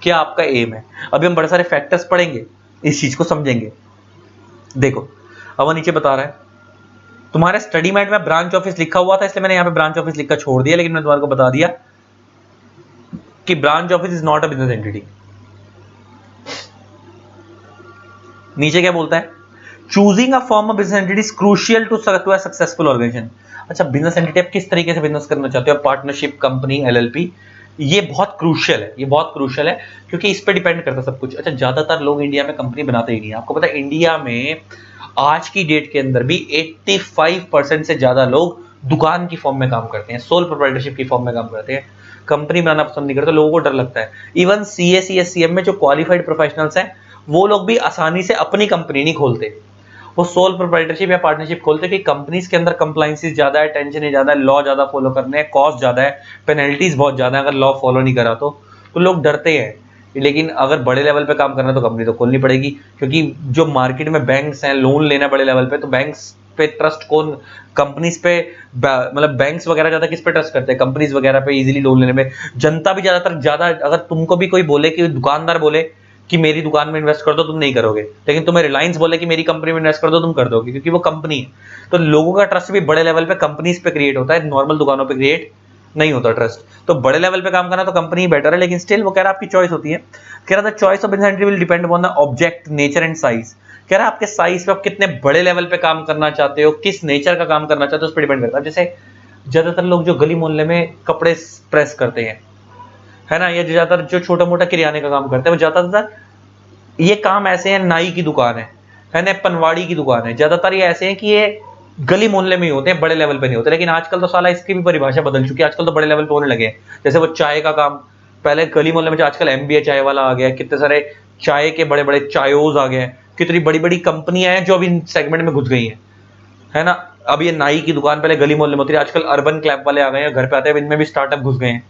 क्या आपका एम है। अभी हम बड़े सारे फैक्टर्स पढ़ेंगे, इस चीज को समझेंगे। देखो अब वो नीचे बता रहा है, तुम्हारे स्टडी मैट में ब्रांच ऑफिस लिखा हुआ था, इसलिए मैंने यहाँ पे ब्रांच ऑफिस लिखकर छोड़ दिया, लेकिन मैं तुम्हारे को बता दिया कि branch office is not a business entity. नीचे क्या बोलता है, choosing a form of business entity is crucial to a successful organisation. अच्छा, बिजनेस एंटिटी आप किस तरीके से बिजनेस करना चाहते हो, पार्टनरशिप, कंपनी, एलएलपी, ये बहुत क्रूशियल है, ये बहुत क्रूशियल है, क्योंकि इस पे डिपेंड करता है सब कुछ। अच्छा, ज्यादातर लोग इंडिया में कंपनी बनाते ही नहीं है। आपको पता है इंडिया में आज की डेट के अंदर भी 85% से ज्यादा लोग दुकान की फॉर्म में काम करते हैं, सोल प्रोप्राइटरशिप की फॉर्म में काम करते हैं, कंपनी बनाना पसंद नहीं करते, लोगों को डर लगता है। इवन सीए, सीएससीएम में जो क्वालिफाइड प्रोफेशनल्स हैं, वो लोग भी आसानी से अपनी कंपनी नहीं खोलते, वो सोल प्रोप्राइटरशिप या पार्टनरशिप खोलते कि कंपनीज के अंदर कंप्लायंसेस ज्यादा है, टेंशन ज्यादा है, लॉ ज्यादा फॉलो करने हैं, कॉस्ट ज्यादा है, पेनल्टीज बहुत ज्यादा है अगर लॉ फॉलो नहीं करा तो लोग डरते हैं। लेकिन अगर बड़े लेवल पे काम करना है तो कंपनी तो खोलनी पड़ेगी, क्योंकि जो मार्केट में बैंक्स हैं, लोन लेना बड़े लेवल पे, तो बैंक्स पे ट्रस्ट कौन, कंपनीज पे, मतलब बैंक्स वगैरह ज्यादा किस पे ट्रस्ट करते हैं, कंपनीज वगैरह पे इजीली लोन लेने में। जनता भी ज्यादातर ज्यादा, अगर तुमको भी कोई बोले कि दुकानदार बोले कि मेरी दुकान में इन्वेस्ट कर दो, तुम नहीं करोगे, लेकिन तुम्हें रिलायंस बोले कि मेरी कंपनी में इन्वेस्ट कर दो, तुम कर दोगे, क्योंकि वो कंपनी है। तो लोगों का ट्रस्ट भी बड़े लेवल पे कंपनीज पे क्रिएट होता है, नॉर्मल दुकानों पे क्रिएट नहीं होता ट्रस्ट। तो बड़े लेवल पे काम करना तो कंपनी बेटर है, लेकिन स्टिल वो कह रहा है आपकी चॉइस होती है। कह रहा था choice of business entity will depend upon the object, nature and size. कह रहा है आपके साइज पे, आप कितने बड़े लेवल पे काम करना चाहते हो, किस नेचर का काम करना चाहते हो, उस पर डिपेंड करता है। जैसे ज्यादातर लोग जो गली मोहल्ले में कपड़े प्रेस करते हैं, है ना, या ज्यादातर जो छोटा मोटा किराने का काम करते हैं, वो ज्यादातर ये काम ऐसे हैं, नाई की दुकान है ना, पनवाड़ी की दुकान है, ज्यादातर ये ऐसे हैं कि ये गली मोहल्ले में ही होते हैं, बड़े लेवल पे नहीं होते। लेकिन आजकल तो साला इसकी भी परिभाषा बदल चुकी है, आजकल तो बड़े लेवल पे होने लगे हैं। जैसे वो चाय का काम, पहले गली मोहल्ले में, जो आजकल एमबीए चाय वाला आ गया, कितने सारे चाय के बड़े बड़े चायोज आ गए हैं, कितनी बड़ी बड़ी कंपनियां हैं जो अभी इन सेगमेंट में घुस गई हैं, है ना। अब ये नाई की दुकान पहले गली मोहल्ले में होती थी, आजकल अर्बन क्लैप वाले आ गए हैं, घर पे आते हैं, इनमें भी स्टार्टअप घुस गए हैं,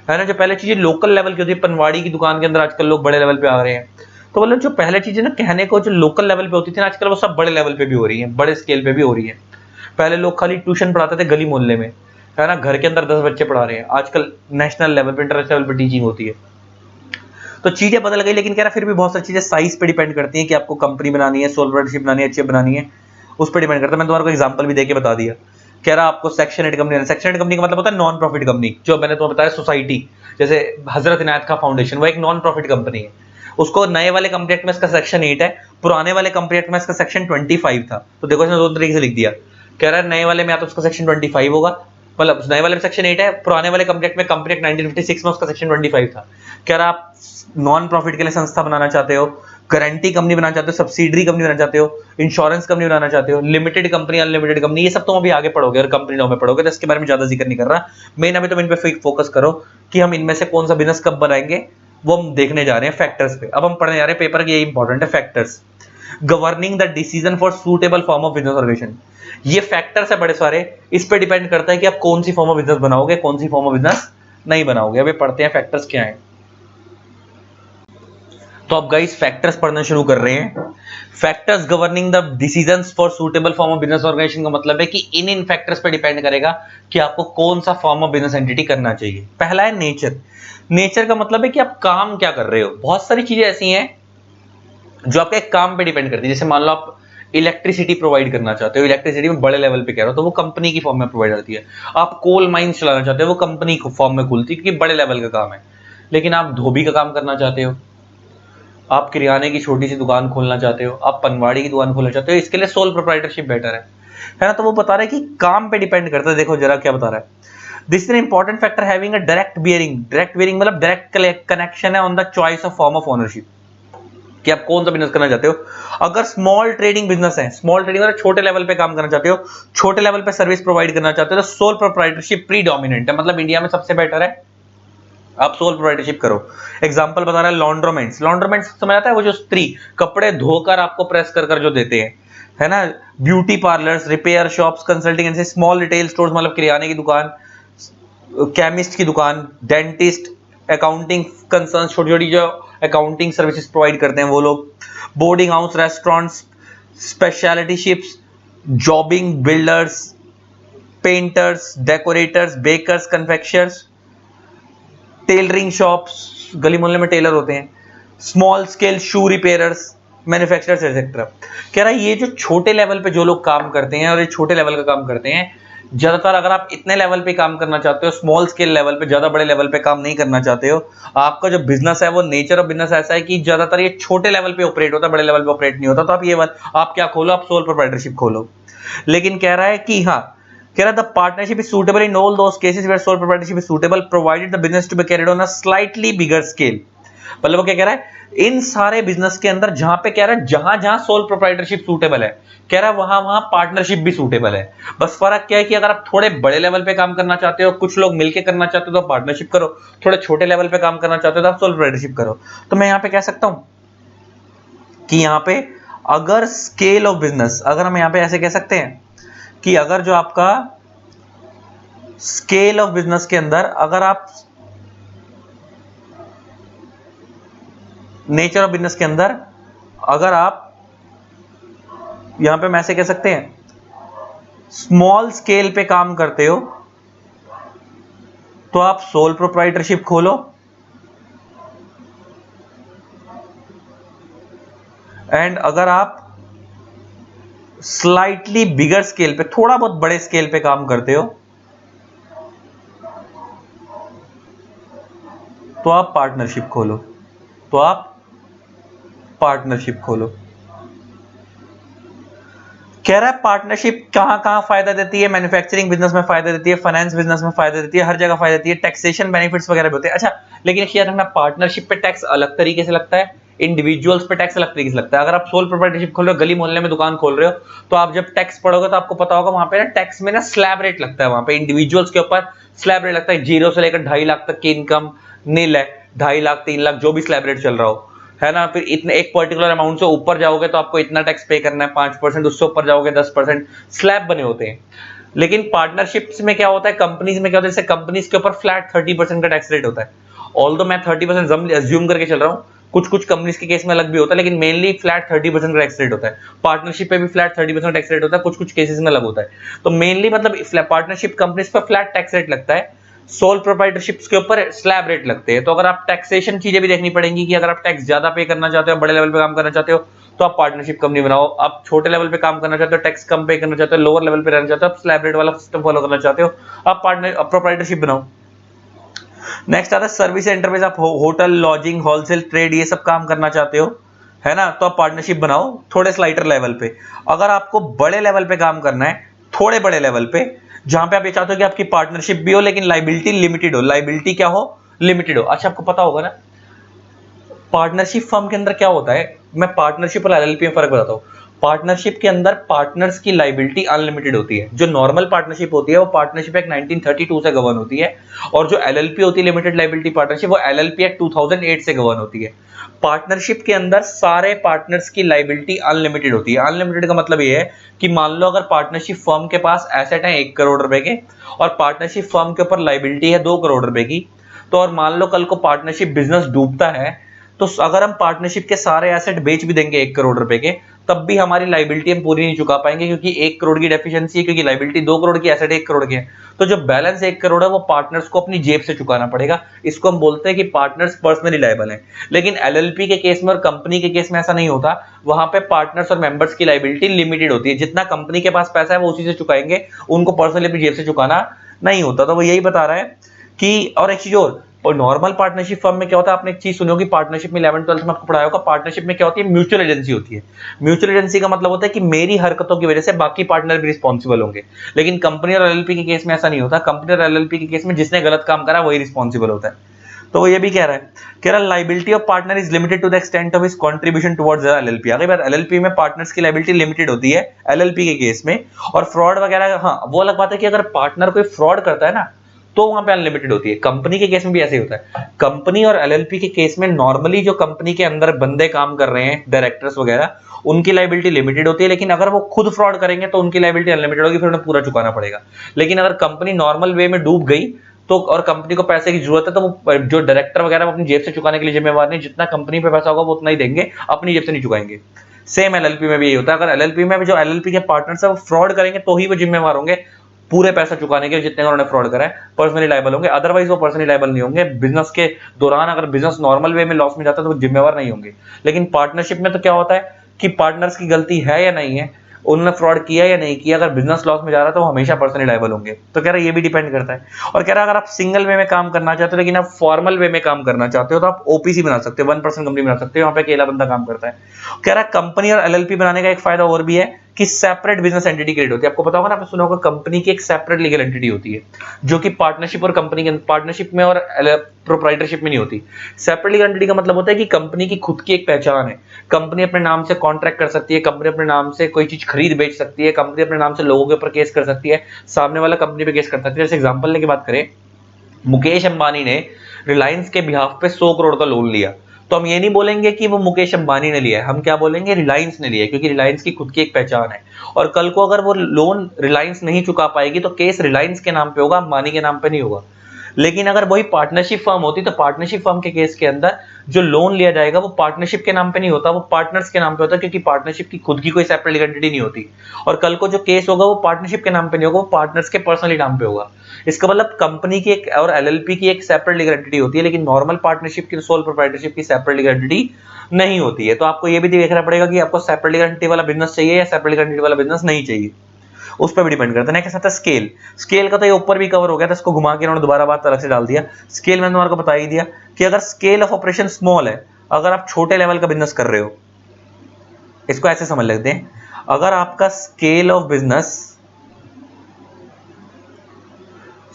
है ना। जो पहले चीजें लोकल लेवल की होती है, पनवाड़ी की दुकान के अंदर आजकल लोग बड़े लेवल पे आ रहे हैं। तो मतलब जो पहले चीजें ना कहने को जो लोकल लेवल पे होती थी ना, आजकल वो सब बड़े लेवल पे भी हो रही है, बड़े स्केल पे भी हो रही है। पहले लोग खाली ट्यूशन पढ़ाते थे गली मोहल्ले में, है ना, घर के अंदर 10 बच्चे पढ़ा रहे हैं, आजकल नेशनल लेवल पे, इंटरनेशनल लेवल पे टीचिंग होती है। तो चीजें बदल गई, लेकिन कह रहा फिर भी बहुत सारी चीजें साइज पे डिपेंड करती हैं कि आपको कंपनी बनानी है, सोल प्रोप्राइटरशिप बनानी है, अच्छी बनानी है, उस पर डिपेंड करता है। मैं तुम्हारे को एग्जांपल भी देके बता दिया। कह रहा आपको सेक्शन 8 कंपनी, सेक्शन 8 कंपनी का मतलब होता है नॉन प्रॉफिट कंपनी, जो मैंने तुम्हें बताया सोसाइटी, जैसे हजरत इनायत खां फाउंडेशन, वो एक नॉन प्रॉफिट कंपनी है। उसको नए वाले कंपनी एक्ट में इसका सेक्शन 8 है, पुराने वाले कंपनी एक्ट में इसका सेक्शन 25 था। तो देखो इसने दो तरीके से लिख दिया। कह रहा है नए वाले में या तो उसका सेक्शन 25 होगा, मतलब नए वाले में सेक्शन 8 है, पुराने वाले कंपनी एक्ट में, कंपनी एक्ट 1956 में उसका सेक्शन 25 था। कह रहा आप नॉन प्रॉफिट के लिए संस्था बनाना चाहते हो, गारंटी कंपनी बनाना चाहते हो, सब्सिडरी कंपनी बनाना चाहते हो, इंश्योरेंस कंपनी बनाना चाहते हो, लिमिटेड कंपनी, अनलिमिटेड कंपनी, ये सब तुम अभी आगे पढ़ोगे और कंपनी लॉ में पढ़ोगे, तो इसके बारे में ज्यादा जिक्र नहीं कर रहा। मेन अभी तुम इन पे फोकस करो कि हम इनमें से कौन सा बिजनेस कब बनाएंगे, वो हम देखने जा रहे हैं फैक्टर्स पे। अब हम पढ़ने जा रहे हैं पेपर के, ये इंपॉर्टेंट है, factors governing the decision for suitable form of business organisation. ये फैक्टर्स है बड़े सारे, इस पे डिपेंड करता है कि आप कौन सी फॉर्म ऑफ बिजनेस बनाओगे, कौन सी फॉर्म ऑफ बिजनेस नहीं बनाओगे। अभी पढ़ते हैं फैक्टर्स क्या है। तो अब गाइस फैक्टर्स पढ़ना शुरू कर रहे हैं। Factors governing the decisions for suitable form of business organisation का मतलब है कि इन फैक्टर्स पे डिपेंड करेगा कि आपको कौन सा फॉर्म ऑफ बिजनेस एंटिटी करना चाहिए। पहला है नेचर। नेचर का मतलब है कि आप काम क्या कर रहे हो। बहुत सारी चीजें ऐसी हैं जो आपके काम पे डिपेंड करती है। जैसे मान लो आप इलेक्ट्रिसिटी प्रोवाइड करना चाहते हो, इलेक्ट्रिसिटी में बड़े लेवल पे कह रहा हो, तो वो कंपनी की फॉर्म में प्रोवाइड करती है। आप कोल माइंस चलाना चाहते हो, वो कंपनी की फॉर्म में खुलती है, क्योंकि बड़े लेवल का काम है। लेकिन आप धोबी का काम करना चाहते हो, आप किराने की छोटी सी दुकान खोलना चाहते हो, आप पनवाड़ी की दुकान खोलना चाहते हो, इसके लिए सोल प्रोप्राइटरशिप बेटर है ना। तो वो बता रहा है कि काम पे डिपेंड करता है। देखो जरा क्या बता रहा है, this is an important factor having a direct bearing. Direct bearing मतलब डायरेक्ट कनेक्शन है on the choice of form of ownership, कि आप कौन सा बिजनेस करना चाहते हो। अगर स्मॉल ट्रेडिंग बिजनेस है, स्मॉल ट्रेडिंग मतलब छोटे लेवल पे काम करना चाहते हो, छोटे लेवल पे सर्विस प्रोवाइड करना चाहते हो, तो सोल प्रोप्राइटरशिप प्रीडोमिनेंट है, मतलब इंडिया में सबसे बेटर है, आप सोल प्रोप्राइटरशिप करो। एग्जांपल बता रहा है लॉन्ड्रोमेंट्स। लॉन्ड्रोमेंट्स समझ आता है, वो जो स्त्री कपड़े धोकर आपको प्रेस कर जो देते हैं, है ना। Beauty parlours, repair shops, consulting agency, small retail stores मतलब किराने की दुकान, केमिस्ट की दुकान, डेंटिस्ट, अकाउंटिंग कंसर्न, छोटी छोटी जो अकाउंटिंग सर्विसेज प्रोवाइड करते हैं वो लोग, boarding house, restaurants, speciality ships, jobbing, builders, painters, decorators, bakers, confectioners, tailoring shops, गली मोहल्ले में टेलर होते हैं, small scale shoe repairers, manufacturers etcetera. कह रहा है ये जो छोटे लेवल पे जो लोग काम करते हैं और ये छोटे लेवल का काम करते हैं, ज्यादातर अगर आप इतने लेवल पे काम करना चाहते हो, स्मॉल स्केल लेवल पे, ज्यादा बड़े लेवल पे काम नहीं करना चाहते हो, आपका जो बिजनेस है वो नेचर ऑफ बिजनेस ऐसा है कि ज्यादातर ये छोटे लेवल पे ऑपरेट होता है, बड़े लेवल पे ऑपरेट नहीं होता, तो आप क्या खोलो, आप सोल प्रोप्राइटरशिप खोलो। लेकिन कह रहा है कि हाँ, कह रहा the partnership is suitable in all those cases where sole proprietorship is suitable provided the business to be carried on a slightly bigger scale. मतलब वो क्या कह रहा है, इन सारे बिजनेस के अंदर जहां पे कह रहा है जहां जहां सोल प्रोप्राइटरशिप सूटेबल है, कह रहा है वहां वहां पार्टनरशिप भी सूटेबल है। बस फर्क क्या है कि अगर आप थोड़े बड़े लेवल पे काम करना चाहते हो, कुछ लोग मिलकर करना चाहते हो तो पार्टनरशिप करो, थोड़े छोटे लेवल पे काम करना चाहते हो तो आप सोल प्रोप्राइटरशिप करो। तो मैं यहां पे कह सकता हूं कि यहां पे अगर स्केल ऑफ बिजनेस, अगर हम यहां पे ऐसे कह सकते हैं कि अगर जो आपका स्केल ऑफ बिजनेस के अंदर, अगर आप नेचर ऑफ बिजनेस के अंदर, अगर आप यहां पे हम ऐसे कह सकते हैं स्मॉल स्केल पे काम करते हो तो आप सोल प्रोप्राइटरशिप खोलो, एंड अगर आप स्लाइटली बिगर स्केल पे, थोड़ा बहुत बड़े स्केल पे काम करते हो तो आप पार्टनरशिप खोलो, तो आप पार्टनरशिप खोलो। कह रहा है पार्टनरशिप कहां कहां फायदा देती है, मैन्युफैक्चरिंग बिजनेस में फायदा देती है, फाइनेंस बिजनेस में फायदा देती है, हर जगह फायदा देती है, टैक्सेशन बेनिफिट्स वगैरह भी होते हैं। अच्छा, लेकिन याद रखना पार्टनरशिप पे टैक्स अलग तरीके से लगता है, इंडिविजुअल्स पे टैक्स अलग तरीके से लगता है। अगर आप सोल प्रोप्राइटरशिप खोल रहे हो, गली मोहल्ले में दुकान खोल रहे हो, तो आप जब टैक्स पढ़ोगे तो आपको पता होगा वहां पे ना टैक्स में ना स्लैब रेट लगता है, वहां पे इंडिविजुअल्स के ऊपर स्लैब रेट लगता है, 0 से लेकर 2.5 लाख तक की इनकम नील है, 2.5 लाख 3 लाख जो भी स्लैब रेट चल रहा हो, है ना। फिर इतने एक पर्टिकुलर अमाउंट से ऊपर जाओगे तो आपको इतना टैक्स पे करना है, 5%, उससे ऊपर जाओगे 10%, स्लैब बने होते हैं। लेकिन पार्टनरशिप्स में क्या होता है, कंपनीज में क्या होता है, जैसे कंपनीज के ऊपर फ्लैट 30% का टैक्स रेट होता है। ऑल्दो मैं 30% अज्यूम करके चल रहा हूँ, कुछ कुछ कंपनीज के केस में अलग भी होता है, लेकिन मेनली फ्लैट 30% का टैक्स रेट होता है। पार्टनरशिप पे भी फ्लैट 30% टैक्स रेट होता है, कुछ कुछ केसेस में अलग होता है। तो मेनली मतलब पार्टनरशिप कंपनीज पर फ्लैट टैक्स रेट लगता है, सोल प्रोप्राइटरशिप्स के ऊपर स्लैब रेट लगते हैं। तो अगर आप टैक्सेशन चीजें भी देखनी पड़ेंगी कि अगर आप टैक्स ज्यादा पे करना चाहते हो, बड़े लेवल पे काम करना चाहते हो, तो आप पार्टनरशिप कंपनी बनाओ। आप छोटे लेवल पे काम करना चाहते हो, टैक्स कम पे करना चाहते हो, लोअर लेवल पे रहना चाहते हो, आप स्लैब रेट वाला सिस्टम फॉलो करना चाहते हो, आप पार्टनर प्रोप्राइटरशिप बनाओ। नेक्स्ट आता है सर्विस एंटरप्राइज, आप होटल, लॉजिंग, होलसेल, ट्रेड ये सब काम करना चाहते हो, है ना, तो आप पार्टनरशिप बनाओ थोड़े स्लाइटर लेवल पे। अगर आपको बड़े लेवल पे काम करना है, थोड़े बड़े लेवल पे, जहां पे आप ये चाहते हो कि आपकी पार्टनरशिप भी हो लेकिन लाइबिलिटी लिमिटेड हो, लाइबिलिटी क्या हो, लिमिटेड हो। अच्छा, आपको पता होगा ना पार्टनरशिप फर्म के अंदर क्या होता है, मैं पार्टनरशिप और एलएलपी में फर्क बताता हूँ। पार्टनरशिप के अंदर पार्टनर्स की लाइबिलिटी अनलिमिटेड होती है। जो नॉर्मल पार्टनरशिप होती है वो पार्टनरशिप एक्ट 1932 से गवर्न होती है, और जो एलएलपी होती है, लिमिटेड लाइबिलिटी पार्टनरशिप, वो एलएलपी एक्ट 2008 से गवर्न होती है। पार्टनरशिप के अंदर सारे पार्टनर्स की लाइबिलिटी अनलिमिटेड होती है। अनलिमिटेड का मतलब ये है कि मान लो अगर पार्टनरशिप फर्म के पास एसेट है 1 करोड़ रुपए के, और पार्टनरशिप फर्म के ऊपर लाइबिलिटी है 2 करोड़ रुपए की, तो और मान लो कल को पार्टनरशिप बिजनेस डूबता है, तो अगर हम पार्टनरशिप के सारे एसेट बेच भी देंगे 1 करोड़ रुपए के, तब भी हमारी लाइबिलिटी हम पूरी नहीं चुका पाएंगे, क्योंकि 1 करोड़ की डेफिशिएंसी है, क्योंकि लाइबिलिटी 2 करोड़ की, एसेट 1 करोड़ के है। तो जो बैलेंस 1 करोड़ है वो पार्टनर्स को अपनी जेब से चुकाना पड़ेगा। इसको हम बोलते हैं कि पार्टनर्स पर्सनली लायबल है। लेकिन एलएलपी के केस में और कंपनी के केस में ऐसा नहीं होता, वहां पे पार्टनर्स और मेंबर्स की लाइबिलिटी लिमिटेड होती है। जितना कंपनी के पास पैसा है वो उसी से चुकाएंगे, उनको पर्सनली अपनी जेब से चुकाना नहीं होता। तो वो यही बता रहा है कि, और एक चीज और नॉर्मल पार्टनरशिप फर्म में क्या होता है, आपने एक चीज सुनी होगी, पार्टनरशिप में 11th 12th में आपको पढ़ाया होगा, पार्टनरशिप में क्या होती है, म्यूचुअल एजेंसी होती है। म्यूचुअल एजेंसी का मतलब होता है कि मेरी हरकतों की वजह से बाकी पार्टनर भी रिस्पॉन्सिबल होंगे। लेकिन कंपनी और एलएलपी के केस में ऐसा नहीं होता। कंपनी और एलएलपी के केस में जिसने गलत काम करा वही रिस्पॉन्सिबल होता है। तो वो ये भी कह रहा है liability of partner is limited to the extent of his contribution towards LLP. अगली बार एलएलपी में पार्टनर्स की लाइबिलिटी लिमिटेड होती है एलएलपी के केस में। और फ्रॉड वगैरह, हाँ वो अलग बात है कि अगर पार्टनर कोई फ्रॉड करता है ना, तो वहां पे अनलिमिटेड होती है। कंपनी के केस में भी ऐसे ही होता है। कंपनी और एलएलपी के केस में नॉर्मली जो कंपनी के अंदर बंदे काम कर रहे हैं, डायरेक्टर्स वगैरह, उनकी लाइबिलिटी लिमिटेड होती है। लेकिन अगर वो खुद फ्रॉड करेंगे तो उनकी लाइबिलिटी अनलिमिटेड होगी, फिर उन्हें पूरा चुकाना पड़ेगा। लेकिन अगर कंपनी नॉर्मल वे में डूब गई तो और कंपनी को पैसे की जरूरत है तो वो जो डायरेक्टर वगैरह वो अपनी जेब से चुकाने के लिए जिम्मेवार नहीं, जितना कंपनी पे पैसा होगा वो उतना ही देंगे, अपनी जेब से नहीं चुकाएंगे। सेम एलएलपी में भी यही होता है, अगर एलएलपी में भी जो एलएलपी के पार्टनर्स है वो फ्रॉड करेंगे तो ही वो जिम्मेवार होंगे पूरे पैसा चुकाने के, जितने उन्होंने फ्रॉड करा है पर्सनली लायबल होंगे, अदरवाइज वो पर्सनली लायबल नहीं होंगे। बिजनेस के दौरान अगर बिजनेस नॉर्मल वे में लॉस में जाता है तो वो जिम्मेवार नहीं होंगे। लेकिन पार्टनरशिप में तो क्या होता है कि पार्टनर्स की गलती है या नहीं है, उन्होंने फ्रॉड किया या नहीं किया, अगर बिजनेस लॉस में जा रहा है तो वो हमेशा पर्सनली लायबल होंगे। तो कह रहा है ये भी डिपेंड करता है। और कह रहा है अगर आप सिंगल वे में काम करना चाहते हो लेकिन आप फॉर्मल वे में काम करना चाहते हो तो आप ओपीसी बना सकते हो, 1% कंपनी बना सकते हो, वहां पे अकेला बंदा काम करता है। कह रहा है कंपनी और एलएलपी बनाने का एक फायदा और भी है कि सेपरेट बिजनेस एंटिटी क्रिएट होती है। आपको पता होगा ना, आपने सुना होगा कंपनी की एक सेपरेट लीगल एंटिटी होती है जो कि पार्टनरशिप और कंपनी के पार्टनरशिप में और प्रोप्राइटरशिप में नहीं होती। सेपरेट लीगल एंटिटी का मतलब होता है कि कंपनी की खुद की एक पहचान है, कंपनी अपने नाम से कॉन्ट्रैक्ट कर सकती है, कंपनी अपने नाम से कोई चीज खरीद बेच सकती है, कंपनी अपने नाम से लोगों के ऊपर केस कर सकती है, सामने वाला कंपनी पे केस कर सकती है। जैसे एग्जांपल लेके बात करें, मुकेश अंबानी ने रिलायंस के बिहाफ पे 100 करोड़ का लोन लिया, तो हम ये नहीं बोलेंगे कि वो मुकेश अंबानी ने लिया है, हम क्या बोलेंगे रिलायंस ने लिया है, क्योंकि रिलायंस की खुद की एक पहचान है। और कल को अगर वो लोन रिलायंस नहीं चुका पाएगी तो केस रिलायंस के नाम पे होगा, अंबानी के नाम पे नहीं होगा। लेकिन अगर वही पार्टनरशिप फर्म होती तो पार्टनरशिप फर्म के केस के अंदर जो लोन लिया जाएगा वो पार्टनरशिप के नाम पे नहीं होता, वो पार्टनर्स के नाम पे होता है, क्योंकि पार्टनरशिप की खुद की कोई सेपरेट आइडेंटिटी नहीं होती। और कल को जो केस होगा वो पार्टनरशिप के नाम पे नहीं होगा, वो पार्टनर्स के पर्सनली नाम पे होगा। इसका मतलब कंपनी की एक और एलएलपी की एक सेपरेट लीगल एंटिटी होती है, लेकिन नॉर्मल पार्टनरशिप की, सोल प्रोप्राइटरशिप की सेपरेट लीगल एंटिटी नहीं होती है। तो आपको ये भी देखना पड़ेगा कि आपको सेपरेट लीगल एंटिटी वाला बिजनेस चाहिए या सेपरेट लीगल एंटिटी वाला बिजनेस नहीं चाहिए, उस पर भी डिपेंड करता है। नेक्स्ट आता है स्केल। स्केल का तो ये ऊपर भी कवर हो गया था, इसको घुमा के इन्होंने दोबारा बात अलग से डाल दिया। स्केल मैंने तुम्हारे को बता ही दिया कि अगर स्केल ऑफ ऑपरेशन स्मॉल है, अगर आप छोटे लेवल का बिजनेस कर रहे हो, इसको ऐसे समझ लेते हैं, अगर आपका स्केल ऑफ बिजनेस,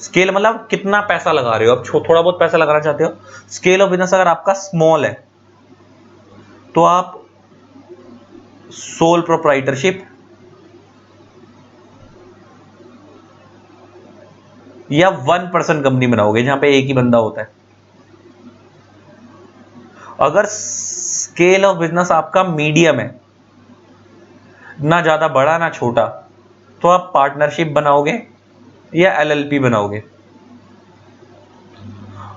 स्केल मतलब कितना पैसा लगा रहे हो, अब थोड़ा बहुत पैसा लगाना चाहते हो, स्केल ऑफ बिजनेस अगर आपका स्मॉल है तो आप सोल प्रोप्राइटरशिप या 1% कंपनी बनाओगे जहां पे एक ही बंदा होता है। अगर स्केल ऑफ बिजनेस आपका मीडियम है, ना ज्यादा बड़ा ना छोटा, तो आप पार्टनरशिप बनाओगे या एलएलपी बनाओगे।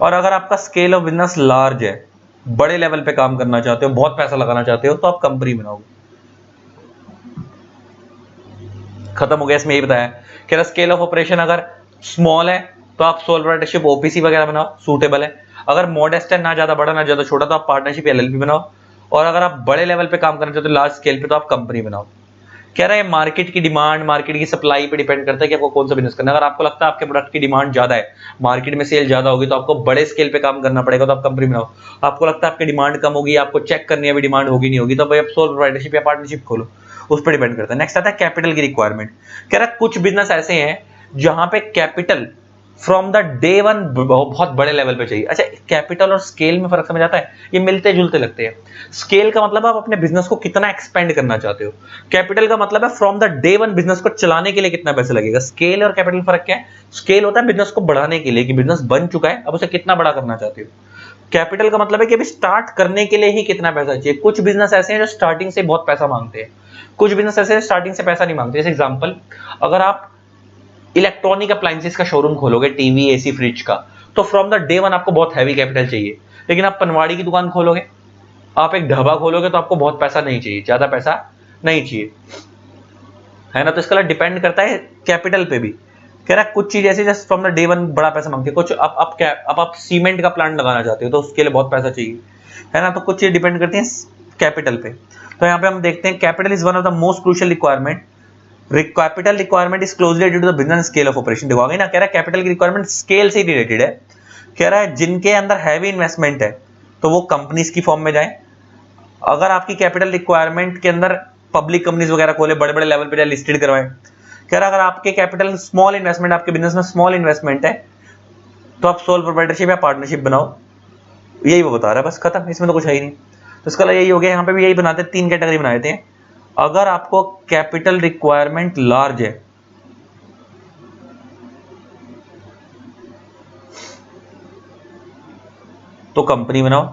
और अगर आपका स्केल ऑफ बिजनेस लार्ज है, बड़े लेवल पे काम करना चाहते हो, बहुत पैसा लगाना चाहते हो, तो आप कंपनी बनाओगे। खत्म हो गया। इसमें यही बताया कि स्केल ऑफ ऑपरेशन अगर स्मॉल है तो आप सोल प्रोप्राइटरशिप ओपीसी वगैरह बनाओ, सूटेबल है। अगर मॉडेस्ट है, ना ज्यादा बड़ा ना ज्यादा छोटा, तो आप पार्टनरशिप एलएलपी बनाओ। और अगर आप बड़े लेवल पे काम करना चाहते हो, लार्ज स्केल पे, तो आप कंपनी बनाओ। कह रहा है मार्केट की डिमांड, मार्केट की सप्लाई पे डिपेंड करता है कि आपको कौन सा बिजनेस करना है। अगर आपको लगता है आपके प्रोडक्ट की डिमांड ज्यादा है, मार्केट में सेल ज्यादा होगी, तो आपको बड़े स्केल पे काम करना पड़ेगा, तो आप कंपनी बनाओ। आपको लगता है आपकी डिमांड कम होगी, आपको चेक करनी है अभी डिमांड होगी नहीं होगी, तो भाई आप सोल प्रोप्राइटरशिप या पार्टनरशिप खोलो, उस पर डिपेंड करता है। नेक्स्ट आता है कैपिटल की रिक्वायरमेंट। कह रहा है कुछ बिजनेस ऐसे हैं जहां पे capital from the day one बहुत बड़े लेवल पे चाहिए। अच्छा, कैपिटल और स्केल में फर्क समझ आता है, ये मिलते जुलते लगते हैं। स्केल का मतलब आप अपने बिजनेस को कितना एक्सपेंड करना चाहते हो, कैपिटल का मतलब है from the day one business को चलाने के लिए कितना पैसा लगेगा। स्केल और कैपिटल फर्क क्या है? स्केल होता है बिजनेस को बढ़ाने के लिए, कि बिजनेस बन चुका है अब उसे कितना बड़ा करना चाहते हो। कैपिटल का मतलब है कि अभी स्टार्ट करने के लिए ही कितना पैसा चाहिए। कुछ बिजनेस ऐसे हैं जो स्टार्टिंग से बहुत पैसा मांगते हैं, कुछ बिजनेस ऐसे हैं स्टार्टिंग से पैसा नहीं मांगते। जैसे एग्जांपल, अगर आप इलेक्ट्रॉनिक अप्लायंसेस का शोरूम खोलोगे, टीवी एसी फ्रिज का, तो फ्रॉम द डे वन आपको बहुत हैवी कैपिटल चाहिए। लेकिन आप पनवाड़ी की दुकान खोलोगे, आप एक ढाबा खोलोगे, तो आपको बहुत पैसा नहीं चाहिए, ज्यादा पैसा नहीं चाहिए, है ना। तो इसका डिपेंड करता है कैपिटल पे भी। कह रहा है कुछ चीज ऐसी just from the day one बड़ा पैसा मांगती है, कुछ आप सीमेंट का प्लांट लगाना चाहते हो तो उसके लिए बहुत पैसा चाहिए, है ना। तो कुछ चीज डिपेंड करती है कैपिटल पे। तो यहाँ पे हम देखते हैं capital is one of the most crucial requirement. Capital requirement is closely related to the business scale of operation. देखो आगे ना, कह रहा है कैपिटल की रिक्वायरमेंट स्केल से रिलेटेड है। कह रहा है जिनके अंदर हैवी इन्वेस्टमेंट है तो वो कंपनीज की फॉर्म में जाए। अगर आपकी कैपिटल रिक्वायरमेंट के अंदर पब्लिक कंपनीज वगैरह खोले, बड़े बड़े लेवल पे लिस्टेड करवाएं। कह रहा है अगर आपके कैपिटल स्मॉल इन्वेस्टमेंट, आपके बिजनेस में स्मॉल इन्वेस्टमेंट है, तो आप सोल प्रोप्राइटरशिप या पार्टनरशिप बनाओ। यही वो बता रहा है, बस खत्म, इसमें तो कुछ है ही नहीं। तो इसका यही हो गया। यहाँ पे भी यही बनाते हैं, 3 कैटेगरी बनाए थे। अगर आपको कैपिटल रिक्वायरमेंट लार्ज है तो कंपनी बनाओ।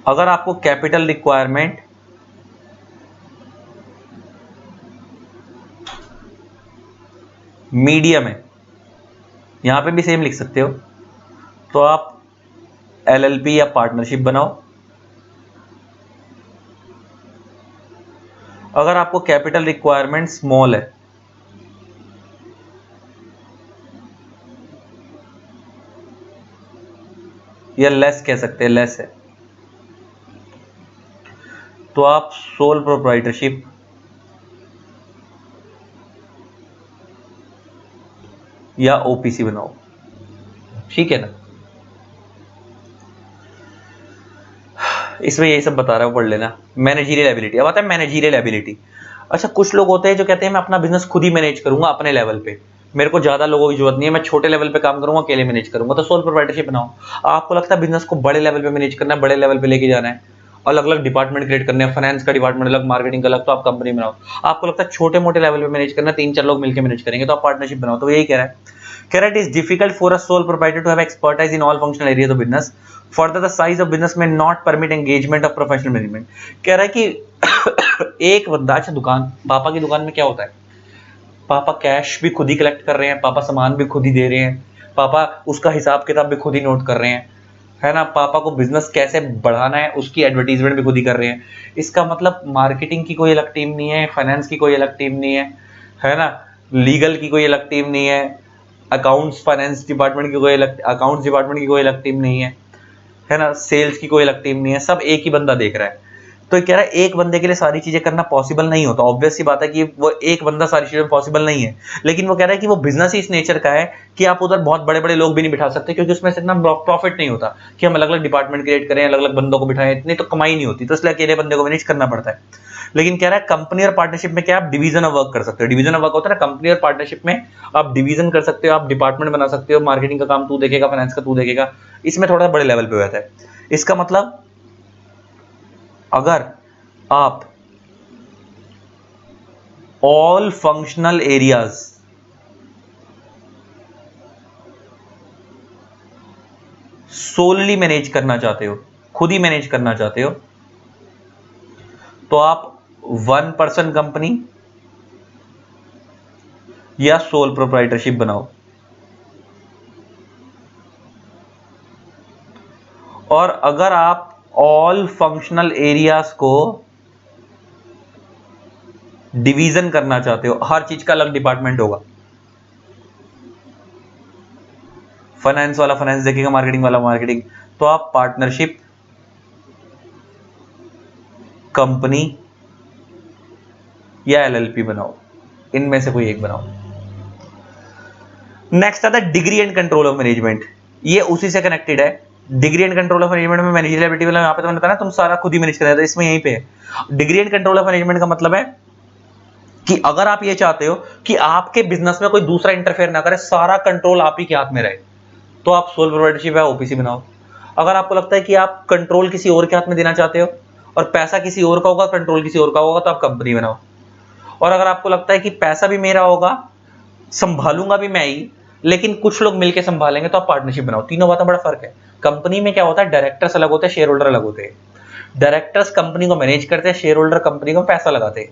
अगर आपको कैपिटल रिक्वायरमेंट मीडियम है, यहां पे भी सेम लिख सकते हो, तो आप एलएलपी या पार्टनरशिप बनाओ। अगर आपको कैपिटल रिक्वायरमेंट स्मॉल है या लेस कह सकते हैं, लेस है, तो आप सोल प्रोप्राइटरशिप या ओपीसी बनाओ, ठीक है ना। इसमें यही सब बता रहा हूं, पढ़ लेना। मैनेजरियल एबिलिटी, अब आता है मैनेजरियल एबिलिटी। अच्छा, कुछ लोग होते हैं जो कहते हैं मैं अपना बिजनेस खुद ही मैनेज करूंगा अपने लेवल पे, मेरे को ज्यादा लोगों की जरूरत नहीं है, मैं छोटे लेवल पे काम करूंगा, अकेले मैनेज करूंगा, तो सोल प्रोप्राइटरशिप बनाओ। आपको लगता है बिजनेस को बड़े लेवल पे मैनेज करना है, बड़े लेवल पे लेके जाना है, अलग अलग डिपार्टमेंट क्रिएट करने हैं, फाइनेंस का डिपार्टमेंट अलग, मार्केटिंग का अलग, तो आप कंपनी बनाओ। आपको लगता है छोटे मोटे लेवल पे मैनेज करना, 3-4 लोग मिलकर मैनेज करेंगे, तो आप पार्टनरशिप बनाओ। तो यही कह रहा है, it is difficult for a sole proprietor to have expertise in all functional areas of business. Further, the size of business may not permit engagement of professional management. कह रहा है कि एक बंदा, अच्छा दुकान, पापा की दुकान में क्या होता है, पापा कैश भी खुद ही कलेक्ट कर रहे हैं, पापा सामान भी खुद ही दे रहे हैं, पापा उसका हिसाब किताब भी खुद ही नोट कर रहे हैं, है ना, पापा को बिजनेस कैसे बढ़ाना है उसकी एडवर्टीजमेंट भी खुद ही कर रहे हैं। इसका मतलब मार्केटिंग की कोई अलग टीम नहीं है, फाइनेंस की कोई अलग टीम नहीं है ना, लीगल की कोई अलग टीम नहीं है, अकाउंट्स फाइनेंस डिपार्टमेंट की कोई अलग, अकाउंट्स डिपार्टमेंट की कोई अलग टीम नहीं है ना, सेल्स की कोई अलग टीम नहीं है, सब एक ही बंदा देख रहा है। तो कह रहा है एक बंदे के लिए सारी चीजें करना पॉसिबल नहीं होता, ऑब्वियस सी बात है कि वो एक बंदा सारी चीजें पॉसिबल नहीं है, लेकिन वो कह रहा है कि वो बिजनेस ही इस नेचर का है कि आप उधर बहुत बड़े बड़े लोग भी नहीं बिठा सकते, क्योंकि उसमें से इतना प्रॉफिट नहीं होता कि हम अलग अलग डिपार्टमेंट क्रिएट करें, अलग अलग बंदों को बिठाएं, इतनी तो कमाई नहीं होती, तो इसलिए अकेले बंदे को मैनेज करना पड़ता है। लेकिन कह रहा है कंपनी और पार्टनरशिप में क्या आप डिवीजन ऑफ वर्क कर सकते हो, डिवीजन ऑफ वर्क होता है ना, कंपनी और पार्टनरशिप में आप डिवीजन कर सकते हो, आप डिपार्टमेंट बना सकते हो, मार्केटिंग का काम तू देखेगा, फाइनेंस का तू देखेगा, इसमें थोड़ा बड़े लेवल पे हो जाता है। इसका मतलब अगर आप all functional areas solely manage करना चाहते हो, खुद ही मैनेज करना चाहते हो, तो आप 1 पर्सन कंपनी या सोल प्रोप्राइटरशिप बनाओ। और अगर आप ऑल फंक्शनल एरियाज को डिवीजन करना चाहते हो, हर चीज का अलग डिपार्टमेंट होगा, फाइनेंस वाला फाइनेंस देखेगा, मार्केटिंग वाला मार्केटिंग, तो आप पार्टनरशिप, कंपनी या एलएलपी बनाओ, इनमें से कोई एक बनाओ। नेक्स्ट आता है degree and control of management, ये उसी से कनेक्टेड है। Degree and control of management में मैनेजरियल एबिलिटी वाला, यहाँ पे तो मैंने बताया ना तुम सारा खुद ही मैनेज कर रहे हो, इसमें यहीं पे है। Degree and control of management का मतलब है कि अगर आप ये चाहते हो कि आपके बिजनेस में कोई दूसरा इंटरफेयर ना करे, सारा कंट्रोल आप ही के हाथ में रहे, तो आप सोल प्रोप्राइटरशिप या ओपीसी बनाओ। अगर आपको लगता है कि आप कंट्रोल किसी और के हाथ में देना चाहते हो और पैसा किसी और का होगा, कंट्रोल किसी और का होगा, तो आप कंपनी बनाओ। और अगर आपको लगता है कि पैसा भी मेरा होगा, संभालूंगा भी मैं ही, लेकिन कुछ लोग मिलकर संभालेंगे, तो आप पार्टनरशिप बनाओ। तीनों बातों बड़ा फर्क है। कंपनी में क्या होता है, डायरेक्टर्स अलग होते हैं, शेयर होल्डर अलग होते हैं। डायरेक्टर्स कंपनी को मैनेज करते हैं, शेयर होल्डर कंपनी को पैसा लगाते हैं।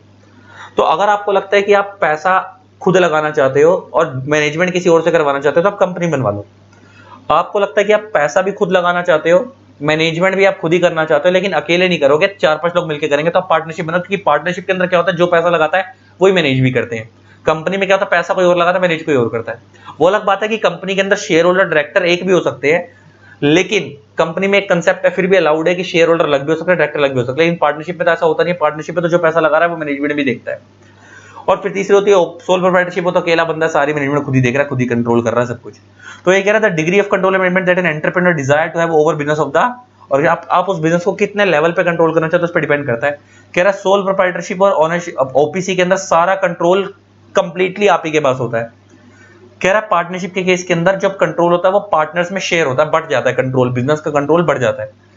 तो अगर आपको लगता है कि आप पैसा खुद लगाना चाहते हो और मैनेजमेंट किसी और से करवाना चाहते हो, तो आप कंपनी बनवा लो। आपको लगता है कि आप पैसा भी खुद लगाना चाहते हो, मैनेजमेंट भी आप खुद ही करना चाहते हो, लेकिन अकेले नहीं करोगे, 4-5 लोग मिलकर करेंगे, तो आप पार्टनरशिप बनाओ। क्योंकि पार्टनरशिप के अंदर क्या होता है, जो पैसा लगाता है वही मैनेज भी करते हैं। कंपनी में क्या होता है, पैसा कोई और लगाता है, मैनेज कोई और करता है। वो अलग बात है कि कंपनी के अंदर शेयर होल्डर डायरेक्टर एक भी हो सकते हैं, लेकिन कंपनी में एक कंसेप्ट है, फिर भी अलाउड है कि शेयर होल्डर अलग भी हो सकता है, डायरेक्टर अलग भी हो सकता है। लेकिन पार्टनरशिप में तो ऐसा होता नहीं है। पार्टनरशिप में तो जो पैसा लगा रहा है वो मैनेजमेंट भी देखता है। और फिर तीसरी होती है सोल प्रोप्राइटरशिप, हो तो अकेला बंदा सारी मैनेजमेंट खुद ही देख रहा है, खुद ही कंट्रोल कर रहा है सब कुछ। तो ये कह रहा था degree of control management that an entrepreneur desire to have over business of the, और आप उस बिजनेस को कितने लेवल पे कंट्रोल करना चाहते हो उस पर डिपेंड करता है। कह रहा है सोल प्रोप्राइटरशिप और ओनरशिप, ओपीसी के अंदर सारा कंट्रोल कंप्लीटली आप ही के पास होता है। कह रहा है पार्टनरशिप के केस के अंदर जब कंट्रोल होता है वो पार्टनर्स में शेयर होता है, बढ़ जाता है कंट्रोल, बिजनेस का कंट्रोल बढ़ जाता है।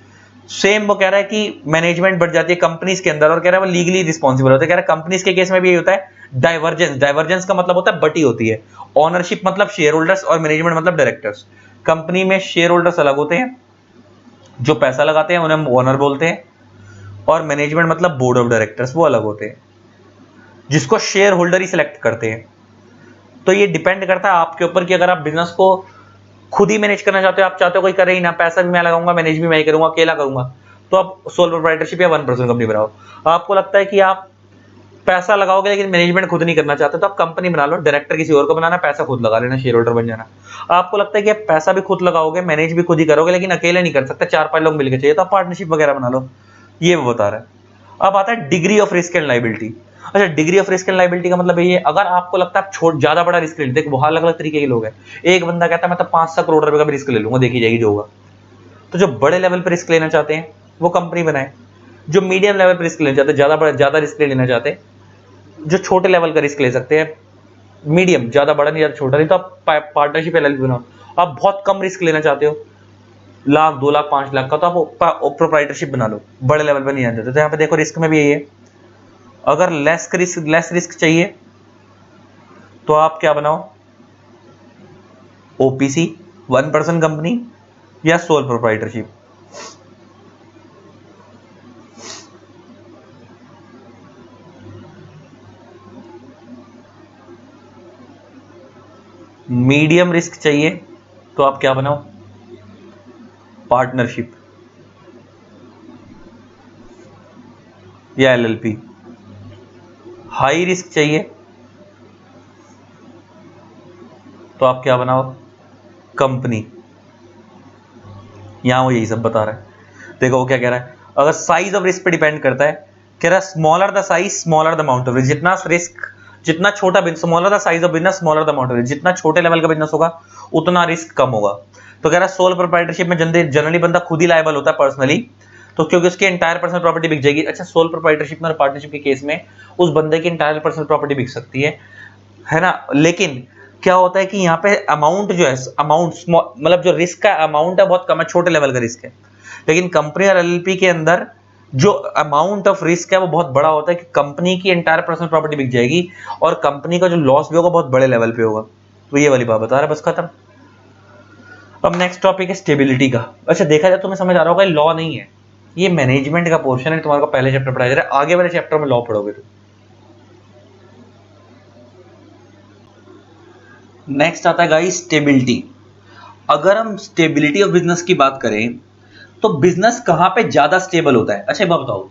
सेम वो कह रहा है कि मैनेजमेंट बढ़ जाती है कंपनीज के अंदर, और कह रहा है वो लीगली रिस्पॉन्सिबल होता है। कह रहा है कंपनीज के केस में भी यही होता है। डाइवर्जेंस, डाइवर्जेंस का मतलब होता है बटी होती है। ओनरशिप मतलब शेयर होल्डर्स और मैनेजमेंट मतलब डायरेक्टर्स। कंपनी में शेयर होल्डर्स अलग होते हैं, जो पैसा लगाते हैं उन्हें हम ओनर बोलते हैं, और मैनेजमेंट मतलब बोर्ड ऑफ डायरेक्टर्स, वो अलग होते हैं, जिसको शेयर होल्डर ही सिलेक्ट करते हैं। तो ये डिपेंड करता है आपके ऊपर कि अगर आप बिजनेस को खुद ही मैनेज करना चाहते हो, आप चाहते हो कोई करे ही ना, पैसा भी मैं लगाऊंगा, मैनेज भी मैं ही करूंगा, अकेला करूंगा, तो आप सोल प्रोप्राइटरशिप या 1% कंपनी बनाओ। आपको लगता है कि आप पैसा लगाओगे लेकिन मैनेजमेंट खुद नहीं करना चाहते, तो आप कंपनी बना लो, डायरेक्टर किसी और को बनाना, पैसा खुद लगा लेना, शेयर होल्डर बन जाना। आपको लगता है कि आप पैसा भी खुद लगाओगे, मैनेज भी खुद ही करोगे, लेकिन अकेले नहीं कर सकते, 4-5 लोग मिलकर चाहिए, तो आप पार्टनरशिप वगैरह बना लो। ये वो बता रहा है। अब आता है degree of risk and liability. अच्छा, degree of risk and liability का मतलब ये है, अगर आपको लगता है आप छोट ज्यादा बड़ा रिस्क ले लेते, बहुत अलग अलग तरीके के लोग हैं। एक बंदा कहता है मैं तो 500 करोड़ रुपए का भी रिस्क ले लूंगा, देखी जाएगी जो होगा। तो जो बड़े लेवल पर रिस्क लेना चाहते हैं वो कंपनी बनाए, जो मीडियम लेवल पर रिस्क लेना चाहते हैं, ज्यादा रिस्क लेना चाहते हैं, जो छोटे लेवल का रिस्क ले सकते हैं, मीडियम, ज्यादा बड़ा नहीं ज्यादा छोटा नहीं, तो आप पार्टनरशिप एलएलपी बनाओ। आप बहुत कम रिस्क लेना चाहते हो, लाख 2 लाख 5 लाख का, तो आप प्रोप्राइटरशिप बना लो, बड़े लेवल पर नहीं आना चाहते। तो यहाँ पे देखो रिस्क में भी यही है, अगर लेस रिस्क चाहिए तो आप क्या बनाओ, ओपीसी 1% कंपनी या सोल प्रोप्राइटरशिप। मीडियम रिस्क चाहिए तो आप क्या बनाओ, पार्टनरशिप या एलएलपी। हाई रिस्क चाहिए तो आप क्या बनाओ, कंपनी। यहां वो यही सब बता रहा है। देखो वो क्या कह रहा है, अगर साइज ऑफ रिस्क पे डिपेंड करता है, कह रहा है smaller the size smaller the amount of risk. जितना रिस्क, जितना छोटा business, smaller the size of business smaller the amount of risk, जितना छोटे लेवल का बिजनेस होगा उतना रिस्क कम होगा। तो कह रहा है सोल प्रोप्राइटरशिप में जनरली बंदा खुद ही लायबल होता है पर्सनली, तो क्योंकि उसकी एंटायर पर्सनल प्रॉपर्टी बिक जाएगी। अच्छा, सोल प्रोप्राइटरशिप में और पार्टनरशिप के केस में उस बंदे की एंटायर पर्सनल प्रॉपर्टी बिक सकती है ना। लेकिन क्या होता है कि यहाँ पे अमाउंट जो है, अमाउंट मतलब जो रिस्क का अमाउंट है बहुत कम है, छोटे लेवल का रिस्क है। लेकिन कंपनी और एलएलपी के अंदर जो अमाउंट ऑफ रिस्क है वो बहुत बड़ा होता है, कि कंपनी की एंटायर पर्सनल प्रॉपर्टी बिक जाएगी और कंपनी का जो लॉस भी होगा बहुत बड़े लेवल पे होगा। तो ये वाली बात बता रहा है, बस खत्म। अब नेक्स्ट टॉपिक है स्टेबिलिटी का। अच्छा, देखा जाए तुम्हें समझ आ रहा होगा, लॉ नहीं है, ये मैनेजमेंट का पोर्शन है, तुम्हारा पहले चैप्टर पढ़ाया जा रहा है, आगे वाले चैप्टर में लॉ पढ़ोगे तुम। नेक्स्ट आता है गाइस स्टेबिलिटी। अगर हम स्टेबिलिटी ऑफ बिजनेस की बात करें तो बिजनेस कहां पे ज्यादा स्टेबल होता है। अच्छा, एक बात बताओ,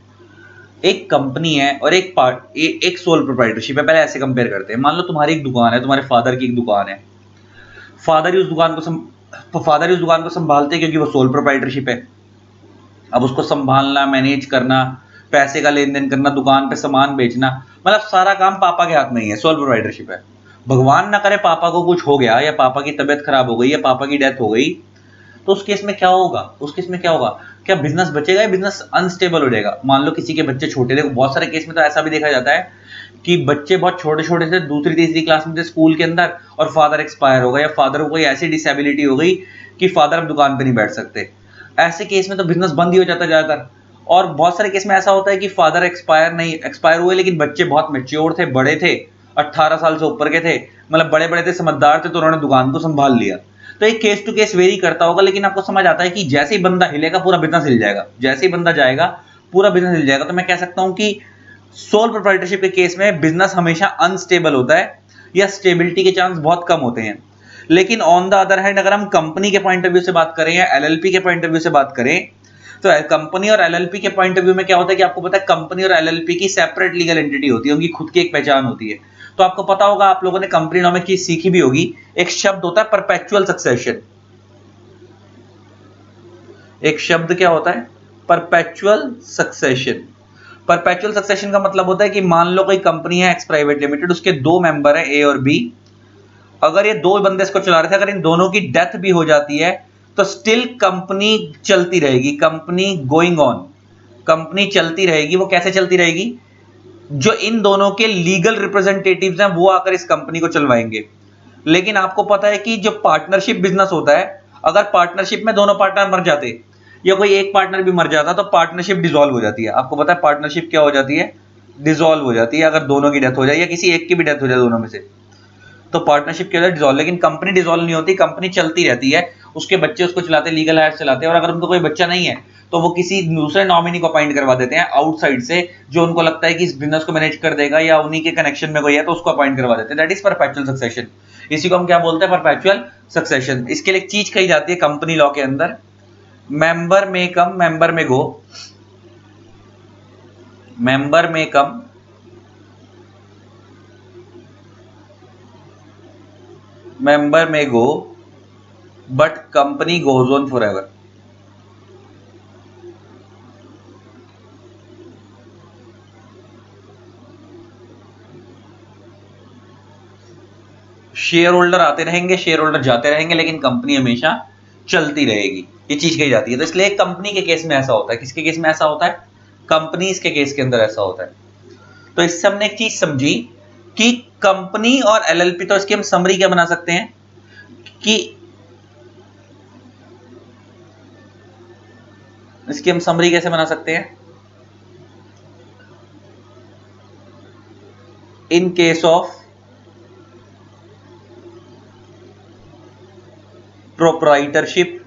एक कंपनी है और एक सोल प्रोप्राइटरशिप है। पहले ऐसे कंपेयर करते हैं, मान लो तुम्हारी एक दुकान है, तुम्हारे फादर की एक दुकान है, फादर ही उस दुकान को संभालते हैं क्योंकि वो सोल प्रोप्राइटरशिप है। अब उसको संभालना, मैनेज करना, पैसे का लेन देन करना, दुकान पे सामान बेचना, मतलब सारा काम पापा के हाथ में ही है, सोल प्रोप्राइटरशिप है। भगवान ना करे पापा को कुछ हो गया, या पापा की तबीयत खराब हो गई, या पापा की डेथ हो गई, तो उस केस में क्या होगा, क्या बिजनेस बचेगा या बिजनेस अनस्टेबल हो जाएगा। मान लो किसी के बच्चे छोटे, देखो बहुत सारे केस में तो ऐसा भी देखा जाता है कि बच्चे बहुत छोटे छोटे थे, दूसरी तीसरी क्लास में थे स्कूल के अंदर, और फादर एक्सपायर हो गया, या फादर को कोई ऐसी डिसेबिलिटी हो गई कि फादर अब दुकान पे नहीं बैठ सकते। ऐसे केस में तो बिजनेस बंद ही हो जाता है ज्यादातर। और बहुत सारे केस में ऐसा होता है कि फादर एक्सपायर हुए लेकिन बच्चे बहुत मेच्योर थे, बड़े थे, 18 साल से ऊपर के थे, मतलब बड़े बड़े थे, समझदार थे, तो उन्होंने दुकान को संभाल लिया। तो एक केस टू केस वेरी करता होगा, लेकिन आपको समझ आता है कि जैसे ही बंदा हिलेगा पूरा बिजनेस हिल जाएगा, जैसे ही बंदा जाएगा पूरा बिजनेस हिल जाएगा। तो मैं कह सकता हूं कि सोल प्रोप्राइटरशिप के केस में बिजनेस हमेशा अनस्टेबल होता है, या स्टेबिलिटी के चांस बहुत कम होते हैं। लेकिन ऑन द अदर हैंड अगर हम कंपनी के पॉइंट ऑफ व्यू से बात करें या एलएलपी के पॉइंट ऑफ व्यू से बात करें, तो कंपनी और एलएलपी के पॉइंट ऑफ व्यू में क्या होता है कि आपको पता है कंपनी और एलएलपी की सेपरेट लीगल एंटिटी होती है, उनकी खुद की एक पहचान होती है। तो आपको पता होगा, आप लोगों ने कंपनी लॉ में चीज सीखी भी होगी, एक शब्द होता है परपेचुअल सक्सेशन। एक शब्द क्या होता है, परपेचुअल सक्सेशन। परपेचुअल सक्सेशन का मतलब होता है कि मान लो कोई कंपनी है एक्स प्राइवेट लिमिटेड, उसके दो मेंबर हैं ए और बी। अगर ये दो बंदे इसको चला रहे थे, अगर इन दोनों की डेथ भी हो जाती है तो स्टिल कंपनी चलती रहेगी, कंपनी गोइंग ऑन, कंपनी चलती रहेगी। वो कैसे चलती रहेगी, जो इन दोनों के लीगल रिप्रेजेंटेटिव्स हैं वो आकर इस कंपनी को चलवाएंगे। लेकिन आपको पता है कि जो पार्टनरशिप बिजनेस होता है, अगर पार्टनरशिप में दोनों पार्टनर मर जाते या कोई एक पार्टनर भी मर जाता तो पार्टनरशिप डिसॉल्व हो जाती है। आपको पता है पार्टनरशिप क्या हो जाती है, डिसॉल्व हो जाती है, अगर दोनों की डेथ हो जाए या किसी एक की भी डेथ हो जाए दोनों में से, तो पार्टनरशिप के लिए डिसॉल्व। लेकिन कंपनी डिसॉल्व नहीं होती, कंपनी चलती रहती है, उसके बच्चे उसको चलाते, लीगल हायर चलाते हैं, और अगर उनको कोई बच्चा नहीं है तो वो किसी दूसरे नॉमिनी को अपॉइंट करवा देते हैं आउटसाइड से, जो उनको लगता है कि इस बिजनेस को मैनेज कर देगा या उन्हीं के कनेक्शन में कोई है तो उसको अपॉइंट करवा देते हैं। That is perpetual succession. इसी को हम क्या बोलते हैं? Perpetual succession. इसके लिए एक चीज कही जाती है कंपनी लॉ के अंदर, मेंबर में कम मेंबर में गो, मेंबर में कम मेंबर में go but company goes on for ever. Share holder आते रहेंगे, शेयर होल्डर जाते रहेंगे, लेकिन कंपनी हमेशा चलती रहेगी, ये चीज कही जाती है। तो इसलिए कंपनी के केस में ऐसा होता है। किसके केस में ऐसा होता है? कंपनीज के केस के अंदर ऐसा होता है। तो इससे हमने एक चीज समझी कि कंपनी और एलएलपी, तो इसकी हम समरी क्या बना सकते हैं कि इसकी हम समरी कैसे बना सकते हैं? इन केस ऑफ प्रोप्राइटरशिप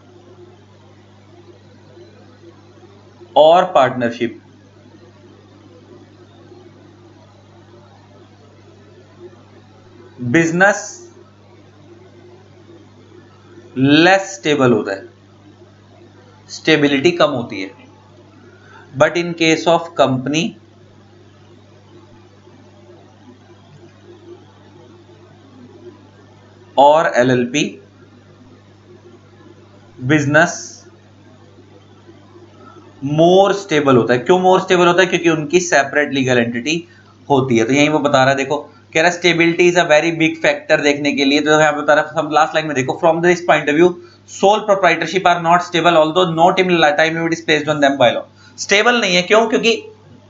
और पार्टनरशिप, बिजनेस लेस स्टेबल होता है, स्टेबिलिटी कम होती है। But in case of company और एलएलपी, बिजनेस मोर स्टेबल होता है। क्यों मोर स्टेबल होता है? क्योंकि उनकी सेपरेट लीगल एंटिटी होती है। तो यहीं वो बता रहा है, देखो कह रहा है stability is a very big factor देखने के लिए। तो यहाँ बता रहा है, हम लास्ट लाइन में देखो, from this point of view sole proprietorship are not stable although no time limit is placed on them by law. Stable नहीं है, क्यों? क्योंकि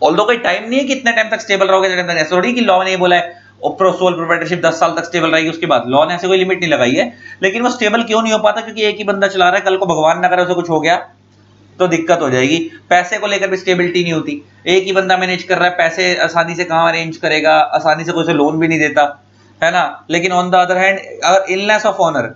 ऑल्दो कोई टाइम नहीं है कि इतने टाइम तक स्टेबल रहोगे, ऐसा थोड़ी कि लॉ ने बोला है सोल प्रोप्राइटरशिप 10 साल तक स्टेबल रहेगी, उसके बाद लॉ ने ऐसे कोई लिमिट नहीं लगाई है। लेकिन वो स्टेबल क्यों नहीं हो पाता? क्योंकि एक ही बंदा चला रहा है, कल को भगवान ना करे उसे कुछ हो गया तो दिक्कत हो जाएगी। पैसे को लेकर भी स्टेबिलिटी नहीं होती, एक ही बंदा मैनेज कर रहा है, पैसे आसानी से कहां अरेंज करेगा, आसानी से कोई से लोन भी नहीं देता है ना। लेकिन ऑन द अदर हैंड अगर इलनेस ऑफ ऑनर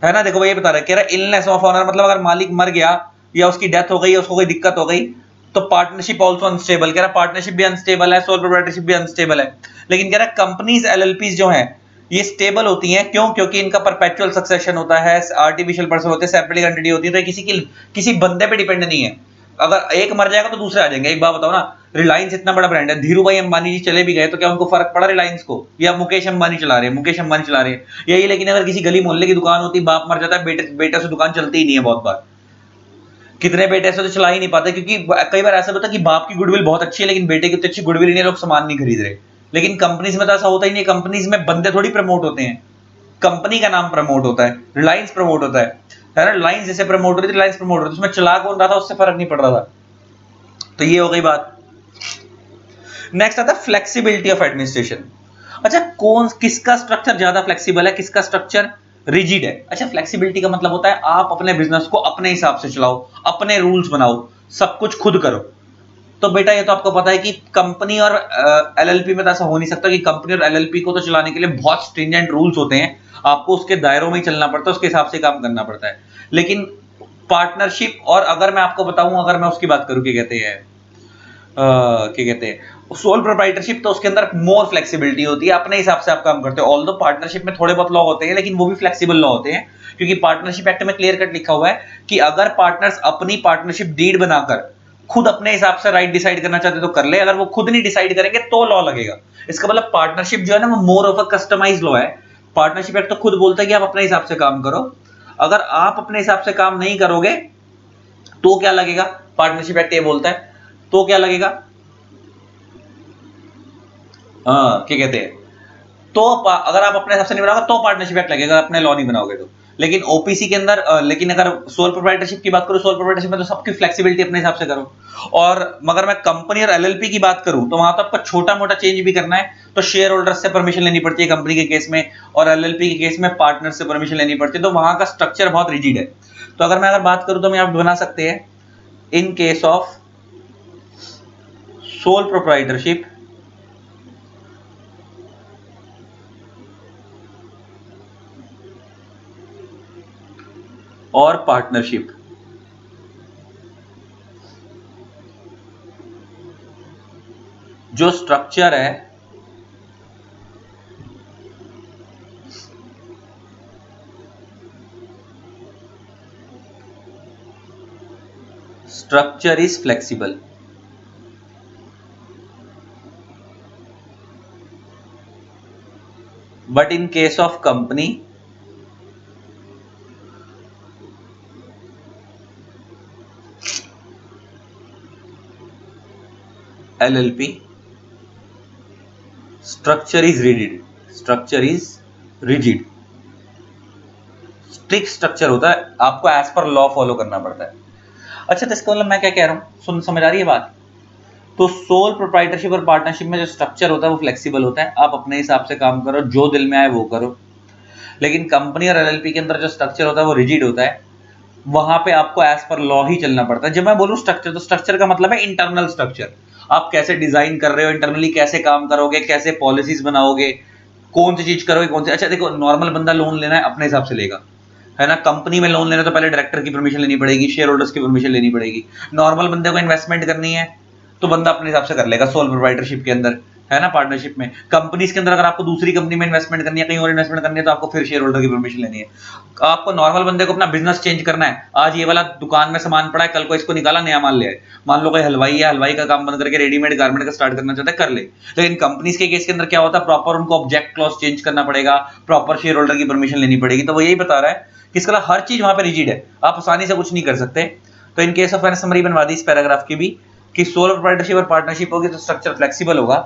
है ना, देखो ये बता रहा है, कह रहा है इलनेस ऑफ ऑनर मतलब अगर मालिक मर गया या उसकी डेथ हो गई या उसको कोई दिक्कत हो गई तो पार्टनरशिप ऑल्सो अनस्टेबल। कह रहा है पार्टनरशिप भी अनस्टेबल है, सोल प्रोप्राइटरशिप भी अनस्टेबल है। लेकिन कह रहा है कंपनीज एलएलपीज जो हैं ये स्टेबल होती हैं। क्यों? क्योंकि इनका परपेचुअल सक्सेशन होता है, आर्टिफिशियल पर्सन होते हैं, सेपरेट एंटिटी होती है, तो किसी बंदे पे डिपेंड नहीं है। अगर एक मर जाएगा तो दूसरे आ जाएंगे। एक बात बताओ ना, रिलायंस इतना बड़ा ब्रांड है, धीरू भाई अंबानी जी चले भी गए तो क्या उनको फर्क पड़ा रिलायंस को? या मुकेश अंबानी चला रहे हैं, मुकेश अंबानी चला रहे हैं यही। लेकिन अगर किसी गली मोहल्ले की दुकान होती, बाप मर जाता है, बेटे से दुकान चलती ही नहीं है। बहुत बार कितने बेटे ऐसे तो चला ही नहीं पाते, क्योंकि कई बार ऐसा होता है कि बाप की गुडविल बहुत अच्छी है लेकिन बेटे की उतनी अच्छी गुडविल नहीं है, लोग सामान नहीं खरीद रहे। लेकिन कंपनीज में तो ऐसा होता ही नहीं। कंपनीज में बंदे थोड़ी प्रमोट होते हैं, कंपनी का नाम प्रमोट होता है। रिलायंस प्रमोट होता है ना, रिलायंस जैसे प्रमोट हो रही थी, रिलायंस प्रमोट होती है, उसमें चला कौन रहा था उससे फर्क नहीं पड़ रहा था। तो ये हो गई बात। नेक्स्ट आता है फ्लेक्सिबिलिटी ऑफ एडमिनिस्ट्रेशन। अच्छा, कौन किसका स्ट्रक्चर ज्यादा फ्लेक्सिबल है, किसका स्ट्रक्चर रिजिड है? अच्छा, फ्लेक्सिबिलिटी का मतलब होता है आप अपने बिजनेस को अपने हिसाब से चलाओ, अपने रूल्स बनाओ, सब कुछ खुद करो। तो बेटा ये तो आपको पता है कि कंपनी और एलएलपी में तो ऐसा हो नहीं सकता कि कंपनी और एलएलपी को तो चलाने के लिए बहुत स्ट्रिंजेंट रूल्स होते हैं, आपको उसके दायरों में ही चलना पड़ता है, उसके हिसाब से काम करना पड़ता है। लेकिन पार्टनरशिप, और अगर मैं आपको बताऊं, अगर मैं उसकी बात करूं, क्या कहते हैं क्या कहते हैं सोल प्रोप्राइटरशिप, तो उसके अंदर मोर फ्लेक्सिबिलिटी होती है, अपने हिसाब से आप काम करते हो। ऑल्दो पार्टनरशिप में थोड़े बहुत लॉ होते हैं लेकिन वो भी फ्लेक्सिबल लॉ होते हैं, क्योंकि पार्टनरशिप एक्ट में क्लियर कट लिखा हुआ है कि अगर पार्टनर्स अपनी पार्टनरशिप डीड बनाकर खुद अपने हिसाब से राइट डिसाइड करना चाहते तो कर ले, अगर वो खुद नहीं डिसाइड करेंगे तो लॉ लगेगा। इसका मतलब पार्टनरशिप जो है ना वो more of a customised law है। पार्टनरशिप एक्ट तो खुद बोलता है कि आप अपने हिसाब से काम करो, अगर आप अपने हिसाब से काम नहीं करोगे तो क्या लगेगा? पार्टनरशिप एक्ट ये बोलता है, तो क्या लगेगा? हाँ, क्या कहते हैं, तो अगर आप अपने हिसाब से नहीं बनाओगे तो पार्टनरशिप एक्ट लगेगा, अपने लॉ नहीं बनाओगे तो। लेकिन ओपीसी के अंदर लेकिन अगर सोल प्रोप्राइटरशिप की बात करूं, सोल प्रोप्राइटरशिप में तो सबकी फ्लेक्सिबिलिटी अपने हिसाब से करो। और मगर मैं कंपनी और एलएलपी की बात करूं तो वहां तो आपको छोटा मोटा चेंज भी करना है तो शेयर होल्डर्स से परमिशन लेनी पड़ती है कंपनी के केस में, और एलएलपी के केस में पार्टनर से परमिशन लेनी पड़ती है। तो वहां का स्ट्रक्चर बहुत रिजिड है। तो अगर बात करूं तो मैं आप बना सकते हैं इन केस ऑफ सोल प्रोप्राइटरशिप और पार्टनरशिप, जो स्ट्रक्चर है structure is flexible, but in case of company LLP structure is rigid, structure is rigid, strict structure होता है, आपको एज पर लॉ फॉलो करना पड़ता है। अच्छा, तो इसका मतलब मैं क्या कह रहा हूं, समझ आ रही है बात? तो सोल प्रोप्राइटरशिप और पार्टनरशिप में जो स्ट्रक्चर होता है वो फ्लेक्सिबल होता है, आप अपने हिसाब से काम करो, जो दिल में आए वो करो। लेकिन कंपनी और LLP के अंदर जो स्ट्रक्चर होता है वो रिजिड होता है, वहां पे आपको एज पर लॉ ही चलना पड़ता है। जब मैं बोलूं स्ट्रक्चर, तो स्ट्रक्चर का मतलब है इंटरनल स्ट्रक्चर, आप कैसे डिजाइन कर रहे हो, इंटरनली कैसे काम करोगे, कैसे पॉलिसीज बनाओगे, कौन सी चीज करोगे, कौन सी। अच्छा देखो, नॉर्मल बंदा लोन लेना है अपने हिसाब से लेगा, है ना। कंपनी में लोन लेना तो पहले डायरेक्टर की परमिशन लेनी पड़ेगी, शेयर होल्डर्स की परमिशन लेनी पड़ेगी। नॉर्मल बंदे को इन्वेस्टमेंट करनी है तो बंदा अपने हिसाब से कर लेगा सोल प्रोप्राइटरशिप के अंदर, है ना, पार्टनरशिप में। कंपनीज के अंदर अगर आपको दूसरी कंपनी में इन्वेस्टमेंट करनी है, कहीं और इन्वेस्टमेंट करनी है, तो आपको फिर शेयर होल्डर की परमिशन लेनी है। आपको नॉर्मल बंदे को अपना बिजनेस चेंज करना है, आज ये वाला दुकान में सामान पड़ा है, कल को इसको निकाला, नया माल ले आए। मान लो कोई हलवाई है, हलवाई का काम बंद करके रेडीमेड गारमेंट का स्टार्ट करना चाहता है, कर ले। लेकिन कंपनीज के केस के अंदर क्या होता है, प्रॉपर उनको ऑब्जेक्ट क्लॉज चेंज करना पड़ेगा, प्रॉपर शेयर होल्डर की परमिशन लेनी पड़ेगी। तो वो यही बता रहा है कि इसका हर चीज वहां पे रिजिड है, आप आसानी से कुछ नहीं कर सकते। तो इन केस ऑफ, मैंने समरी बनवा दी इस पैराग्राफ की भी, कि सोल प्रोप्राइटरशिप और पार्टनरशिप होगी तो स्ट्रक्चर फ्लेक्सिबल होगा,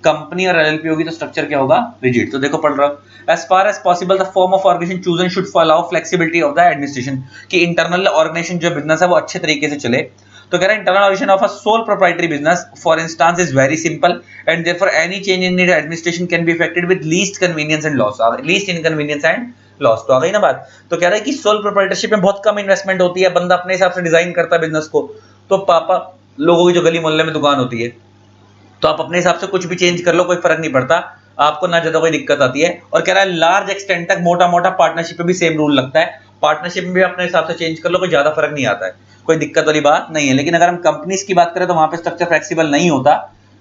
कंपनी और LLP होगी तो स्ट्रक्चर क्या होगा, रिजिड। तो देखो पढ़ रहा हूं, as far as possible the form of organisation chosen should allow flexibility of the administration, कि इंटरनल ऑर्गेनाइजेशन जो बिजनेस है वो अच्छे तरीके से चले। तो कह रहा है internal organisation of a sole proprietary business for instance is very simple and therefore any change in it administration can be effected with least convenience and loss, least inconvenience and loss. तो आ गई ना बात। तो कह रहा है कि सोल प्रोप्राइटरशिप में बहुत कम इन्वेस्टमेंट होती है, बंदा अपने हिसाब से डिजाइन करता है बिजनेस को। तो पापा लोगों की जो गली मोहल्ले में दुकान होती है, तो आप अपने हिसाब से कुछ भी चेंज कर लो, कोई फर्क नहीं पड़ता, आपको ना ज्यादा कोई दिक्कत आती है। और कह रहा है लार्ज एक्सटेंट तक मोटा मोटा पार्टनरशिप में भी सेम रूल लगता है, पार्टनरशिप में भी अपने हिसाब से चेंज कर लो, कोई ज्यादा फर्क नहीं आता है, कोई दिक्कत वाली बात नहीं है। लेकिन अगर हम कंपनीज की बात करें तो वहां पे स्ट्रक्चर फ्लेक्सिबल नहीं होता,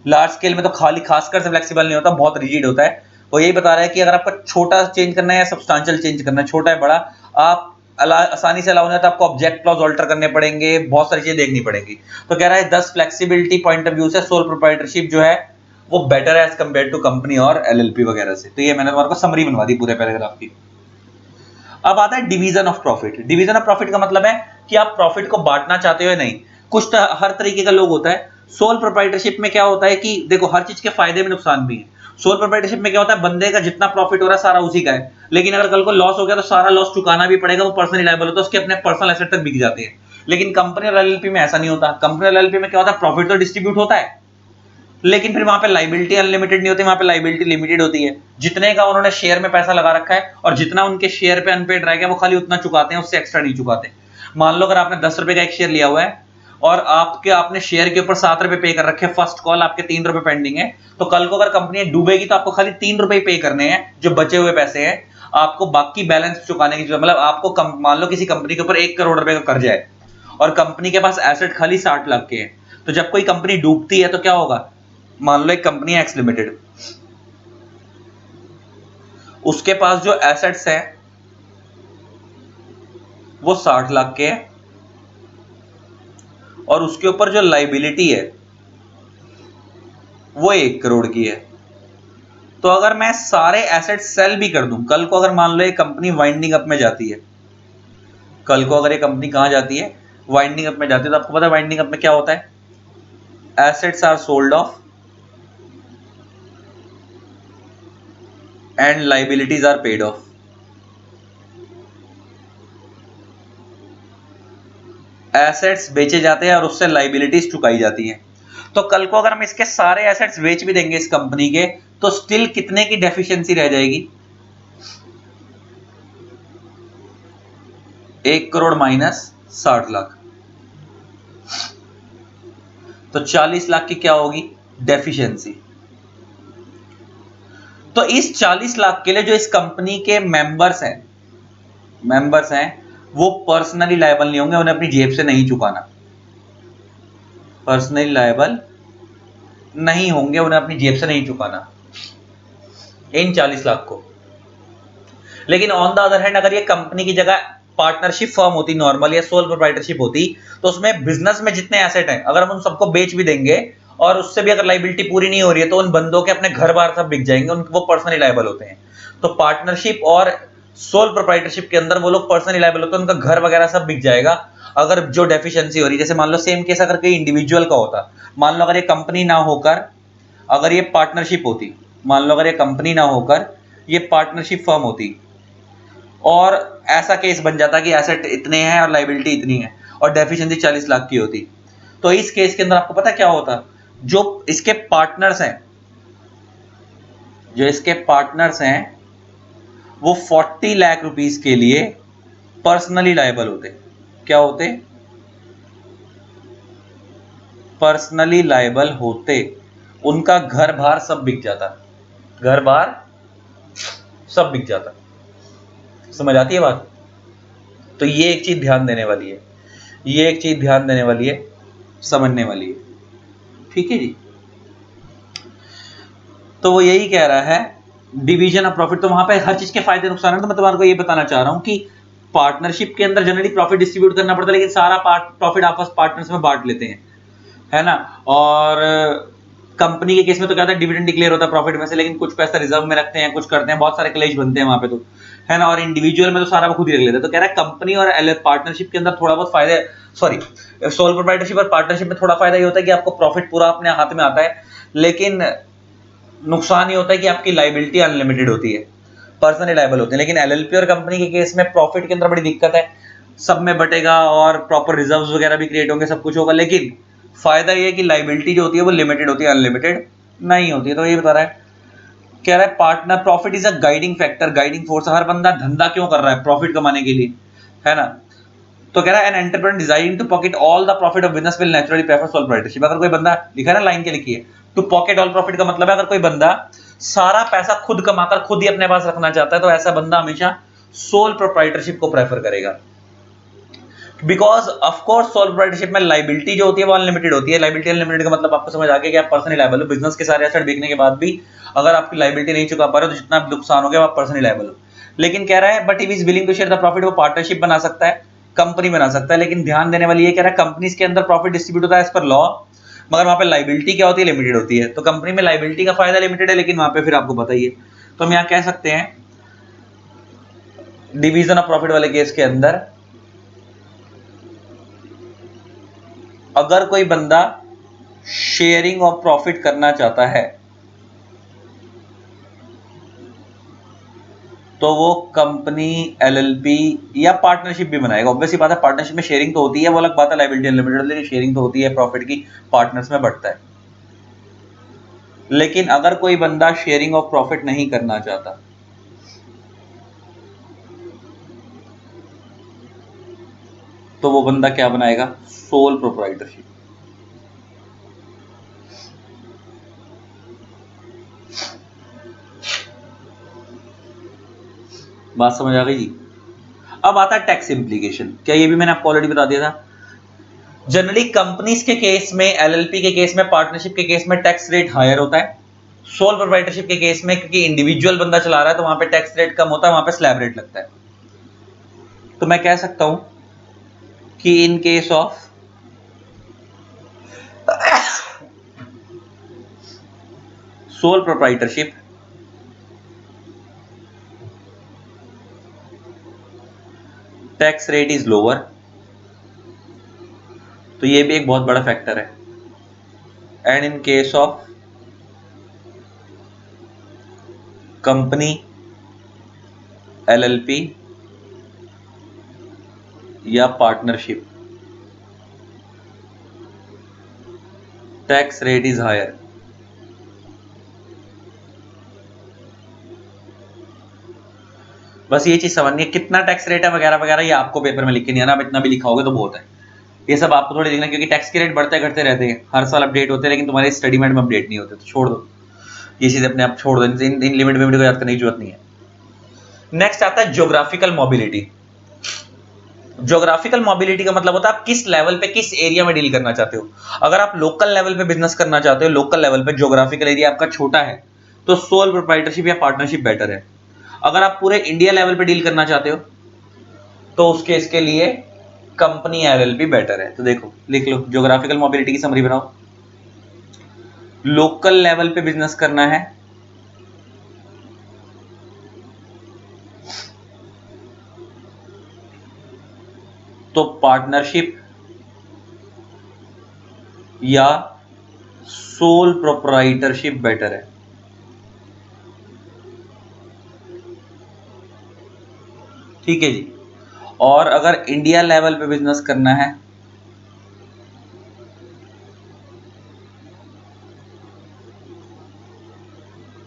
लार्ज स्केल में तो खासकर से फ्लेक्सिबल नहीं होता, बहुत रिजिड होता है। वो यही बता रहा है कि अगर आपका छोटा चेंज करना है या सब्सटेंशियल चेंज करना है, छोटा है बड़ा, आप आसानी से अलाउ नहीं होता, आपको ऑब्जेक्ट क्लॉज ऑल्टर करने पड़ेंगे, बहुत सारी चीजें देखनी पड़ेंगी। तो कह रहा है 10 फ्लेक्सिबिलिटी पॉइंट ऑफ व्यू से सोल प्रोप्राइटरशिप जो है वो बेटर है एज कंपेयर टू कंपनी और LLP वगैरह से। तो ये मैंने तुम्हारे को समरी बनवा दी पूरे पैराग्राफ की। अब आता है division of profit. Division of profit का मतलब है कि आप प्रॉफिट को बांटना चाहते हो या नहीं। कुछ हर तरीके का लोग होता है। सोल प्रोप्राइटरशिप में क्या होता है कि देखो हर चीज के फायदे में नुकसान भी है। सोल प्रोप्राइटरशिप में क्या होता है, बंदे का जितना प्रॉफिट हो रहा है सारा उसी का है, लेकिन अगर कल को लॉस हो गया तो सारा लॉस चुकाना भी पड़ेगा, वो पर्सनली लायबल होता है, उसके अपने पर्सनल एसेट तक बिक जाते हैं। लेकिन कंपनी और LLP में ऐसा नहीं होता। कंपनी और LLP में क्या होता है, प्रॉफिट तो डिस्ट्रीब्यूट होता है, लेकिन फिर वहां पे लाइबिलिटी अनलिमिटेड नहीं होती, वहां पे लाइबिलिटी लिमिटेड होती है। जितने का उन्होंने शेयर में पैसा लगा रखा है और जितना उनके शेयर पे अनपेड रह गया वो खाली उतना चुकाते हैं, उससे एक्स्ट्रा नहीं चुकाते। मान लो अगर आपने 10 रुपए का एक शेयर लिया हुआ है और आपने शेयर के ऊपर 7 रुपए पे कर रखे, फर्स्ट कॉल आपके 3 रुपए पेंडिंग है, तो कल को अगर कंपनी डूबेगी तो आपको खाली 3 रुपए पे करने हैं, जो बचे हुए पैसे हैं आपको बाकी बैलेंस चुकाने की जरूरत। मतलब आपको मान लो किसी कंपनी के ऊपर 1 करोड़ रुपए का कर्जा है और कंपनी के पास एसेट खाली 60 लाख के हैं, तो जब कोई कंपनी डूबती है तो क्या होगा, मान लो एक कंपनी एक्स लिमिटेड, उसके पास जो एसेट्स हैं वो 60 लाख के हैं और उसके ऊपर जो लाइबिलिटी है वो 1 करोड़ की है। तो अगर मैं सारे एसेट सेल भी कर दूं, कल को अगर मान लो ये कंपनी वाइंडिंग अप में जाती है, कल को अगर ये कंपनी कहां जाती है, वाइंडिंग अप में जाती है, तो आपको पता है वाइंडिंग अप में क्या होता है, assets are sold off and liabilities are paid off. Assets बेचे जाते हैं और उससे लाइबिलिटीज चुकाई जाती हैं। तो कल को अगर हम इसके सारे एसेट्स बेच भी देंगे इस कंपनी के, तो स्टिल कितने की डेफिशिएंसी रह जाएगी, 1 करोड़ माइनस 60 लाख, तो 40 लाख की क्या होगी डेफिशिएंसी। तो इस 40 लाख के लिए जो इस कंपनी के मेंबर्स हैं वो पर्सनली लायबल नहीं होंगे, उन्हें अपनी जेब से नहीं चुकाना, पर्सनली लायबल नहीं होंगे, उन्हें अपनी जेब से नहीं चुकाना इन 40 लाख को। लेकिन ऑन द अदर हैंड अगर ये कंपनी की जगह पार्टनरशिप फर्म होती नॉर्मल या सोल प्रोप्राइटरशिप होती, तो उसमें बिजनेस में जितने एसेट हैं अगर हम उन सबको बेच भी देंगे और उससे भी अगर लाइबिलिटी पूरी नहीं हो रही है, तो उन बंदों के अपने घर बार सब बिक जाएंगे, वो पर्सनली लायबल होते हैं। तो पार्टनरशिप और सोल प्रोप्राइटरशिप के अंदर वो लोग पर्सनली लायबल होते हैं, उनका घर वगैरह सब बिक जाएगा अगर जो डेफिशिएंसी हो रही है। जैसे मान लो सेम केस अगर कोई इंडिविजुअल का होता, मान लो अगर ये कंपनी ना होकर अगर ये पार्टनरशिप होती, मान लो अगर ये कंपनी ना होकर ये पार्टनरशिप फर्म होती और ऐसा केस बन जाता कि एसेट इतने हैं और लाइबिलिटी इतनी है और डेफिशिएंसी 40 लाख की होती, तो इस केस के अंदर आपको पता क्या होता, जो इसके पार्टनर्स हैं वो 40 लाख रुपीस के लिए पर्सनली लायबल होते। क्या होते? पर्सनली लायबल होते। उनका घर बार सब बिक जाता, घर बार सब बिक जाता। समझ आती है बात? तो ये एक चीज ध्यान देने वाली है, ये एक चीज ध्यान देने वाली है, समझने वाली है। ठीक है जी। तो वो यही कह रहा है डिवीजन ऑफ प्रॉफिट। तो वहां पे हर चीज के फायदे नुकसान है। तो मैं तुम्हारे ये बताना चाह रहा हूं कि पार्टनरशिप के अंदर जनरली प्रॉफिट डिस्ट्रीब्यूट करना पड़ता है, लेकिन सारा प्रॉफिट आपस पार्टनर्स में बांट लेते हैं, है ना। और कंपनी के केस में तो क्या होता है, डिविडेंड डिक्लेयर होता है प्रॉफिट में से, लेकिन कुछ पैसा रिजर्व में रखते हैं, कुछ करते हैं, बहुत सारे क्लेश बनते हैं वहां पे, तो है ना। और इंडिविजुअल में तो सारा वो खुद ही रख लेते हैं। तो कह रहा है कंपनी और पार्टनरशिप के अंदर थोड़ा बहुत फायदा, सॉरी सोल प्रोप्राइटरशिप और पार्टनरशिप में थोड़ा फायदा ये होता है कि आपको प्रॉफिट पूरा अपने हाथ में आता है, लेकिन नुकसान ये होता है कि आपकी लाइबिलिटी अनलिमिटेड होती है, पर्सनली लायबल होते हैं। लेकिन एलएलपी और कंपनी के केस में प्रॉफिट के अंदर बड़ी दिक्कत है, सब में बटेगा और प्रॉपर रिजर्व्स वगैरह भी क्रिएट होंगे, सब कुछ होगा, लेकिन फायदा ये है कि लाइबिलिटी जो होती है वो लिमिटेड होती है, अनलिमिटेड नहीं होती है। तो ये बता रहा है, कह रहा है partner profit is a guiding factor, guiding force. हर बंदा धंधा क्यों कर रहा है? प्रॉफिट कमाने के लिए, है ना। तो कह रहा है an entrepreneur desiring to pocket all the profit of business will naturally prefer sole proprietorship. अगर कोई बंदा, लिखा है ना लाइन के लिखी है, टू पॉकेट ऑल प्रॉफिट का मतलब है अगर कोई बंदा सारा पैसा खुद कमाकर खुद ही अपने पास रखना चाहता है, तो ऐसा बंदा हमेशा सोल प्रोप्राइटरशिप को प्रेफर करेगा। बिकॉज ऑफकोर्स सोल प्रोप्राइटरशिप में लाइबिलिटी जो होती है वो अनलिमिटेड होती है। लाइबिलिटी अनलिमिटेड का मतलब आपको समझ आ गया कि आप पर्सनली लायबल हो। बिजनेस के सारे एसेट बिकने के बाद भी अगर आपकी लाइबिलिटी नहीं चुका पा रहे हो तो जितना नुकसान हो गया आप पर्सनली लायबल हो। लेकिन कह रहा है but if is willing to share the profit, वो पार्टनरशिप बना सकता है, कंपनी बना सकता है। लेकिन ध्यान देने वाली ये कह रहा है कंपनीज के अंदर प्रॉफिट डिस्ट्रीब्यूट होता है एज पर लॉ, मगर वहां पे लाइबिलिटी क्या होती है? लिमिटेड होती है। तो कंपनी में लाइबिलिटी का फायदा लिमिटेड है, लेकिन वहां पे फिर आपको पता ही है। तो हम यहाँ कह सकते हैं डिवीजन ऑफ प्रॉफिट वाले केस के अंदर अगर कोई बंदा शेयरिंग ऑफ प्रॉफिट करना चाहता है तो वो कंपनी, एलएलपी या पार्टनरशिप भी बनाएगा। ऑब्वियसली बात है, पार्टनरशिप में शेयरिंग तो होती है, वो अलग बात है, लायबिलिटी अनलिमिटेड, लेकिन शेयरिंग तो होती है प्रॉफिट की, पार्टनर्स में बढ़ता है। लेकिन अगर कोई बंदा शेयरिंग ऑफ प्रॉफिट नहीं करना चाहता तो वो बंदा क्या बनाएगा? Sole proprietorship. बात समझ आ गई जी? अब आता है टैक्स इंप्लीकेशन। क्या ये भी मैंने आपको ऑलरेडी बता दिया था? जनरली कंपनीज के केस में, एलएलपी के केस में, पार्टनरशिप के केस में टैक्स रेट हायर होता है। सोल प्रोप्राइटरशिप के केस में क्योंकि इंडिविजुअल बंदा चला रहा है तो वहां पे टैक्स रेट कम होता है, वहां पे स्लैब रेट लगता है। तो मैं कह सकता हूं कि in case of sole proprietorship tax rate is lower. तो ये भी एक बहुत बड़ा फैक्टर है। And in case of company, LLP या partnership, tax rate is higher. बस ये चीज समझनी है, कितना टैक्स रेट है वगैरह वगैरह ये आपको पेपर में लिख के नहीं आना। अब इतना भी लिखा होगा तो बहुत है, ये सब आपको थोड़ी देखना, क्योंकि टैक्स के रेट बढ़ते घटते रहते हैं, हर साल अपडेट होते हैं, लेकिन तुम्हारे स्टडी मेट में अपडेट नहीं होते। तो छोड़ दो ये चीज, अपने आप छोड़ दो, इन लिमिट में को याद करने की जरूरत नहीं है। नेक्स्ट आता है ज्योग्राफिकल मोबिलिटी। ज्योग्राफिकल मोबिलिटी का मतलब होता है आप किस लेवल पे, किस एरिया में डील करना चाहते हो। अगर आप लोकल लेवल पे बिजनेस करना चाहते हो, लोकल लेवल पे ज्योग्राफिकल एरिया आपका छोटा है, तो सोल प्रोप्राइटरशिप या पार्टनरशिप बेटर है। अगर आप पूरे इंडिया लेवल पे डील करना चाहते हो तो उसके इसके लिए कंपनी एलएलपी बेटर है। तो देखो लिख लो, ज्योग्राफिकल मोबिलिटी की समरी बनाओ। लोकल लेवल पे बिजनेस करना है तो पार्टनरशिप या सोल प्रोप्राइटरशिप बेटर है। ठीक है जी। और अगर इंडिया लेवल पे बिजनेस करना है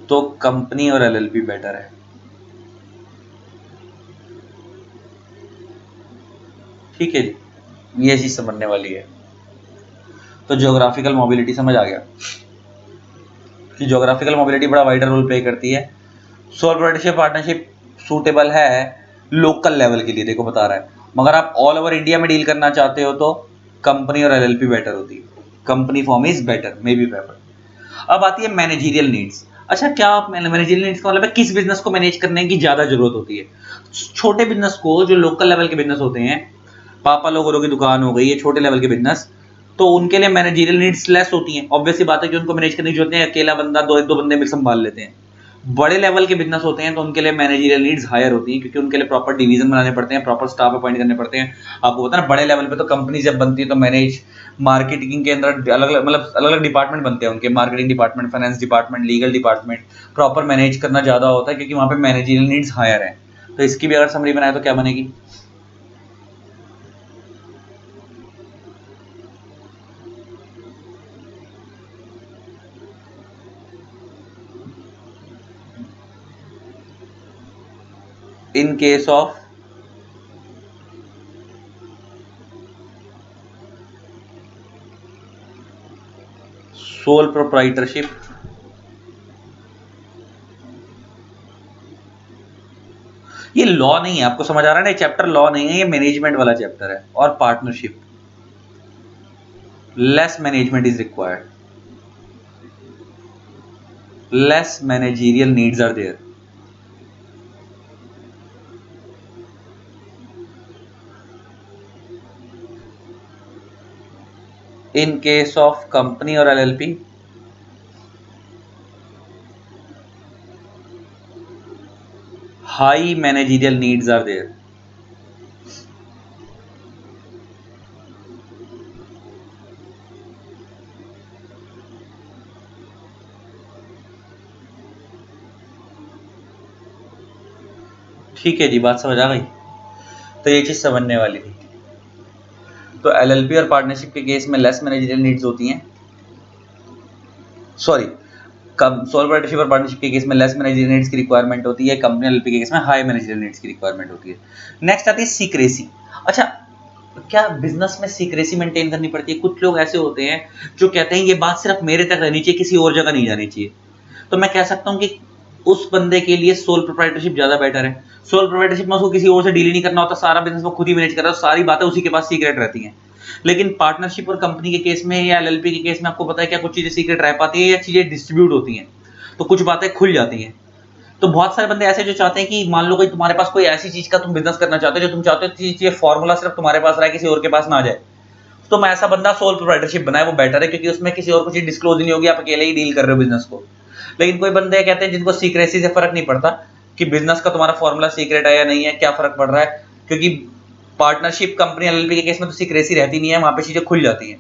तो कंपनी और एलएलपी बेटर है। ठीक है जी, ये चीज समझने वाली है। तो ज्योग्राफिकल मोबिलिटी समझ आ गया कि ज्योग्राफिकल मोबिलिटी बड़ा वाइडर रोल प्ले करती है। सोल प्रोप्राइटरशिप पार्टनरशिप सूटेबल है लोकल लेवल के लिए, देखो बता रहा है, मगर आप ऑल ओवर इंडिया में डील करना चाहते हो तो कंपनी और एलएलपी बेटर होती है। Company form is better, may be prefer. अब आती है मैनेजरियल नीड्स। अच्छा, क्या आप मैनेजरियल नीड्स का मतलब है किस बिजनेस को मैनेज करने की ज्यादा जरूरत होती है। छोटे बिजनेस को, जो लोकल लेवल के बिजनेस होते हैं, पापा लोगों की दुकान हो गई, ये छोटे लेवल के बिजनेस, तो उनके लिए मैनेजरियल नीड्स लेस होती हैं। ऑब्वियस सी बात है कि उनको मैनेज करने की जरूरत नहीं है, अकेला बंदा दो बंदे मिल संभाल लेते हैं। बड़े लेवल के बिजनेस होते हैं तो उनके लिए मैनेजरियल नीड्स हायर होती हैं, क्योंकि उनके लिए प्रॉपर डिवीजन बनाने पड़ते हैं, प्रॉपर स्टाफ अपॉइंट करने पड़ते हैं। आपको पता है ना, बड़े लेवल पे तो कंपनी जब बनती है तो मैनेज मार्केटिंग के अंदर अलग अलग, मतलब अलग अलग डिपार्टमेंट बनते हैं उनके, marketing department, finance department, legal department, proper manage करना ज्यादा होता है क्योंकि वहां पे मैनेजरियल नीड्स हायर है। तो इसकी भी अगर समरी बनाए तो क्या बनेगी। इन केस ऑफ सोल प्रोप्राइटरशिप ये लॉ नहीं है, आपको समझ आ रहा है ना, ये चैप्टर लॉ नहीं है, ये मैनेजमेंट वाला चैप्टर है। और partnership, less management is required, less managerial needs are there. In case of company और LLP, high managerial needs are there. ठीक है जी, बात समझ आ गई। तो ये चीज समझने वाली थी। तो एलएलपी और पार्टनरशिप के केस में लेस मैनेजरियल नीड्स होती हैं, सॉरी, सोल प्रोप्राइटरशिप और पार्टनरशिप के केस में लेस मैनेजरियल नीड्स की रिक्वायरमेंट होती है, कंपनी एलएलपी के केस में हाई मैनेजरियल नीड्स की रिक्वायरमेंट होती है। नेक्स्ट आती है सीक्रेसी। अच्छा, क्या बिजनेस में सीक्रेसी मेंटेन करनी पड़ती है। कुछ लोग ऐसे होते हैं जो कहते हैं ये बात सिर्फ मेरे तक रहनी चाहिए, किसी और जगह नहीं जानी चाहिए। तो मैं कह सकता हूं कि उस बंदे के लिए सोल प्रोप्राइटरशिप ज्यादा बेटर है। सोल प्रोप्राइटरशिप में उसको किसी और से डील ही नहीं करना होता, सारा बिजनेस वो खुद ही मैनेज कर रहा है, सारी बातें उसी के पास सीक्रेट रहती हैं। लेकिन पार्टनरशिप और कंपनी के केस में या एलएलपी के केस में आपको पता है क्या कुछ चीजें सीक्रेट रह पाती है या चीजें डिस्ट्रीब्यूट होती हैं, तो कुछ बातें खुल जाती हैं। तो बहुत सारे बंदे ऐसे जो चाहते हैं कि मान लो कोई तुम्हारे पास कोई ऐसी चीज का तुम बिजनेस करना चाहते हो जो तुम चाहते हो ये फॉर्मूला सिर्फ तुम्हारे पास रहे, किसी और के पास ना जाए, तो मैं ऐसा बंदा सोल प्रोप्राइटरशिप बनाए, वो बेटर है, क्योंकि उसमें किसी और को चीज डिस्क्लोज नहीं होगी, आप अकेले ही डील कर रहे हो बिजनेस को। लेकिन कोई बंदे कहते हैं जिनको सीक्रेसी से फर्क नहीं पड़ता कि बिजनेस का तुम्हारा फॉर्मूला सीक्रेट है या नहीं है, क्या फर्क पड़ रहा है, क्योंकि पार्टनरशिप कंपनी एलएलपी के केस में तो सीक्रेसी रहती नहीं है, वहां पे चीजें खुल जाती हैं।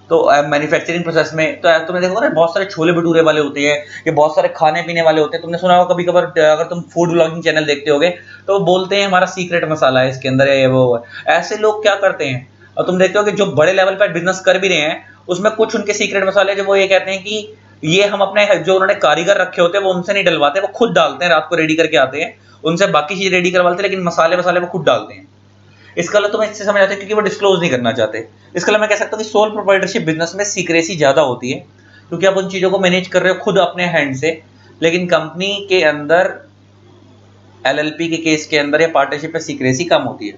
तो मैन्युफैक्चरिंग प्रोसेस में तो तुमने देखो ना, बहुत सारे छोले भटूरे वाले होते हैं, ये बहुत सारे खाने पीने वाले होते हैं। तुमने सुना होगा कभी कभार, अगर तुम फूड ब्लॉगिंग चैनल देखते होगे तो वो बोलते हैं हमारा सीक्रेट मसाला है इसके अंदर, ये वो है। ऐसे लोग क्या करते हैं, और तुम देखते हो कि जो बड़े लेवल पर बिजनेस कर भी रहे हैं उसमें कुछ उनके सीक्रेट मसाले जो वो ये कहते हैं कि ये हम अपने जो उन्होंने कारीगर रखे होते हैं वो उनसे नहीं डलवाते, वो खुद डालते हैं, रात को रेडी करके आते हैं, उनसे बाकी चीज रेडी करवाते हैं, लेकिन मसाले मसाले वो खुद डालते हैं। इसका मतलब तुम्हें इससे समझ आता है क्योंकि वो डिस्क्लोज नहीं करना चाहते। इसका मतलब मैं कह सकता हूँ कि सोल प्रोप्राइटरशिप बिजनेस में सीक्रेसी ज्यादा होती है, क्योंकि आप उन चीजों को मैनेज कर रहे हो खुद अपने हैंड से। लेकिन कंपनी के अंदर, एलएलपी के केस के अंदर या पार्टनरशिप में सीक्रेसी कम होती है।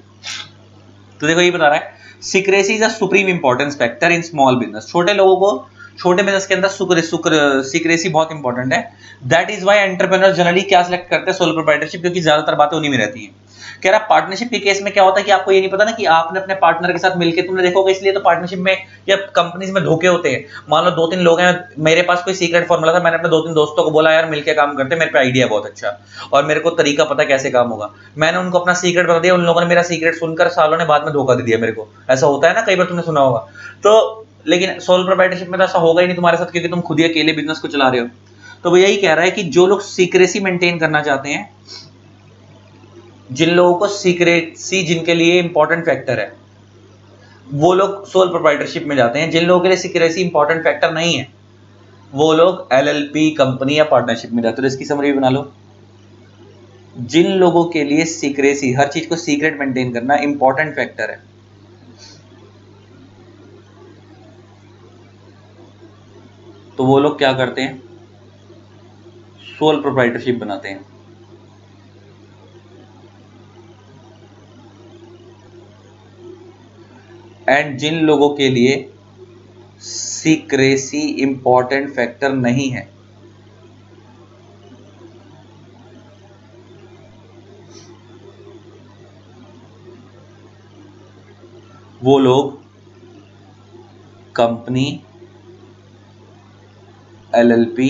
तो देखो ये बता रहा है secrecy is a supreme importance factor in small business. छोटे लोगों को, छोटे बिजनेस के अंदर सीक्रेसी बहुत इंपॉर्टेंट है। That is why entrepreneur generally क्या सिलेक्ट करते हैं, सोल प्रोप्राइटरशिप, क्योंकि ज्यादातर बातें उन्हीं में रहती हैं। कह रहा पार्टनरशिप के केस में क्या होता है कि आपको ये नहीं पता ना कि आपने अपने पार्टनर के साथ मिलकर, तुमने देखोगे इसलिए तो पार्टनरशिप में या कंपनीज में धोखे होते हैं। मान लो 2-3 लोग हैं, मेरे पास कोई सीक्रेट फॉर्मूला था, मैंने अपने 2-3 दोस्तों को बोला यार मिलके काम करते, मेरे पे आइडिया बहुत अच्छा और मेरे को तरीका पता कैसे काम होगा, मैंने उनको अपना सीक्रेट बता दिया, उन लोगों ने मेरा सीक्रेट सुनकर सालों ने बाद में धोखा दे दिया मेरे को। ऐसा होता है ना, कई बार तुमने सुना होगा। तो लेकिन सोल प्रोप्राइटरशिप में तो ऐसा होगा ही नहीं तुम्हारे साथ, क्योंकि तुम खुद ही अकेले बिजनेस को चला रहे हो। तो वो यही कह रहा है कि जो लोग सीक्रेसी मेंटेन करना चाहते हैं, जिन लोगों को सीक्रेसी जिनके लिए इंपॉर्टेंट फैक्टर है, वो लोग सोल प्रोप्राइटरशिप में जाते हैं। जिन लोगों के लिए सीक्रेसी इंपॉर्टेंट फैक्टर नहीं है, वो लोग एलएलपी, कंपनी या पार्टनरशिप में जाते हैं। तो इसकी समरी बना लो, जिन लोगों के लिए सीक्रेसी, हर चीज को सीक्रेट मेंटेन करना इंपॉर्टेंट फैक्टर है, तो वो लोग क्या करते हैं, सोल प्रोप्राइटरशिप बनाते हैं। एंड जिन लोगों के लिए सीक्रेसी इंपॉर्टेंट फैक्टर नहीं है, वो लोग कंपनी, एलएलपी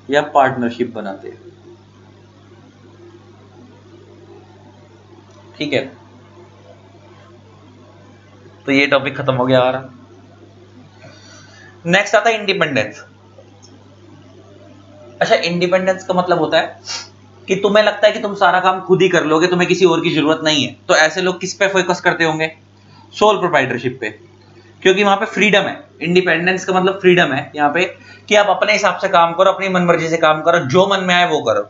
या पार्टनरशिप बनाते हैं। ठीक है, तो ये टॉपिक खत्म हो गया हमारा। नेक्स्ट आता है इंडिपेंडेंस। अच्छा, इंडिपेंडेंस का मतलब होता है कि तुम्हें लगता है कि तुम सारा काम खुद ही कर लोगे, तुम्हें किसी और की जरूरत नहीं है। तो ऐसे लोग किस पे फोकस करते होंगे, सोल प्रोप्राइटरशिप पे, क्योंकि वहां पे फ्रीडम है। इंडिपेंडेंस का मतलब फ्रीडम है यहाँ पे, कि आप अपने हिसाब से काम करो, अपनी मनमर्जी से काम करो, जो मन में आए वो करो।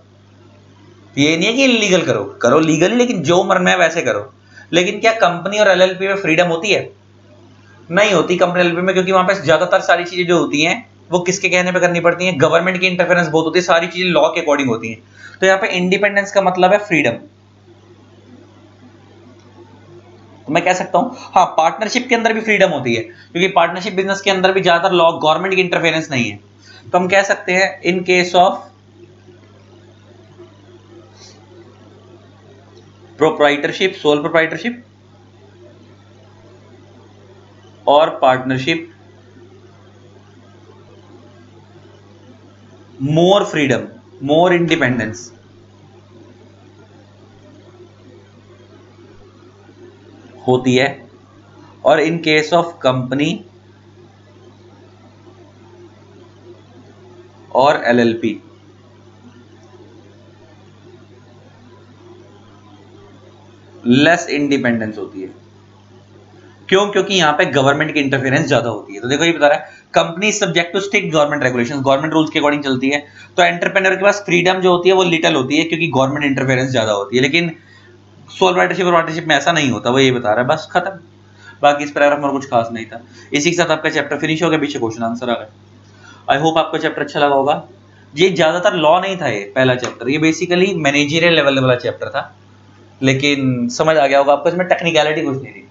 ये नहीं है कि इलीगल करो, करो लीगली, लेकिन जो मन में आए वैसे करो। लेकिन क्या कंपनी और एलएलपी में फ्रीडम होती है? नहीं होती कंपनी एलएलपी में, क्योंकि वहां पे ज्यादातर सारी चीजें जो होती हैं वो किसके कहने पे करनी पड़ती हैं, गवर्नमेंट की इंटरफेरेंस बहुत होती है, सारी चीजें लॉ के अकॉर्डिंग होती हैं। तो यहाँ पे इंडिपेंडेंस का मतलब है फ्रीडम। तो मैं कह सकता हूं हाँ, पार्टनरशिप के अंदर भी फ्रीडम होती है, क्योंकि पार्टनरशिप बिजनेस के अंदर भी ज्यादातर लॉ, गवर्नमेंट की इंटरफेरेंस नहीं है। तो हम कह सकते हैं इन case of proprietorship, sole proprietorship और पार्टनरशिप, मोर फ्रीडम, मोर इंडिपेंडेंस होती है। और इन केस ऑफ कंपनी और एलएलपी, लेस इंडिपेंडेंस होती है। क्यों? क्योंकि यहां पे गवर्नमेंट की इंटरफेरेंस ज्यादा होती है। तो देखो ये बता रहा है company subject to strict government regulations, government rules के अकॉर्डिंग चलती है। तो एंटरप्रेन्योर के पास फ्रीडम जो होती है वो लिटिल होती है, क्योंकि गवर्नमेंट इंटरफेरेंस ज्यादा होती है। लेकिन सोल पार्टनरशिप और पार्टनरशिप में ऐसा नहीं होता, वो ये बता रहा है, बस खत्म। बाकी इस पैराग्राफ में कुछ खास नहीं था। इसी के साथ आपका चैप्टर फिनिश हो गया, पीछे क्वेश्चन आंसर आ गए। आई होप आपको चैप्टर अच्छा लगा होगा। ये ज्यादातर लॉ नहीं था, ये पहला चैप्टर, ये बेसिकली मैनेजरियल लेवल वाला चैप्टर था, लेकिन समझ आ गया होगा आपको, इसमें टेक्निकलिटी कुछ नहीं थी।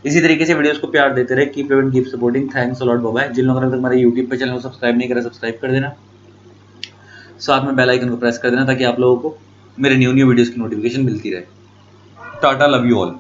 इसी तरीके से वीडियोस को प्यार देते रहे, keep loving, keep supporting, thanks a lot, bye bye. जिन लोगों ने अभी तक हमारे यूट्यूब पे चैनल को सब्सक्राइब नहीं करा, सब्सक्राइब कर देना, साथ में बेल आइकन को प्रेस कर देना, ताकि आप लोगों को मेरे न्यू वीडियोस की नोटिफिकेशन मिलती रहे। Tata, love you all.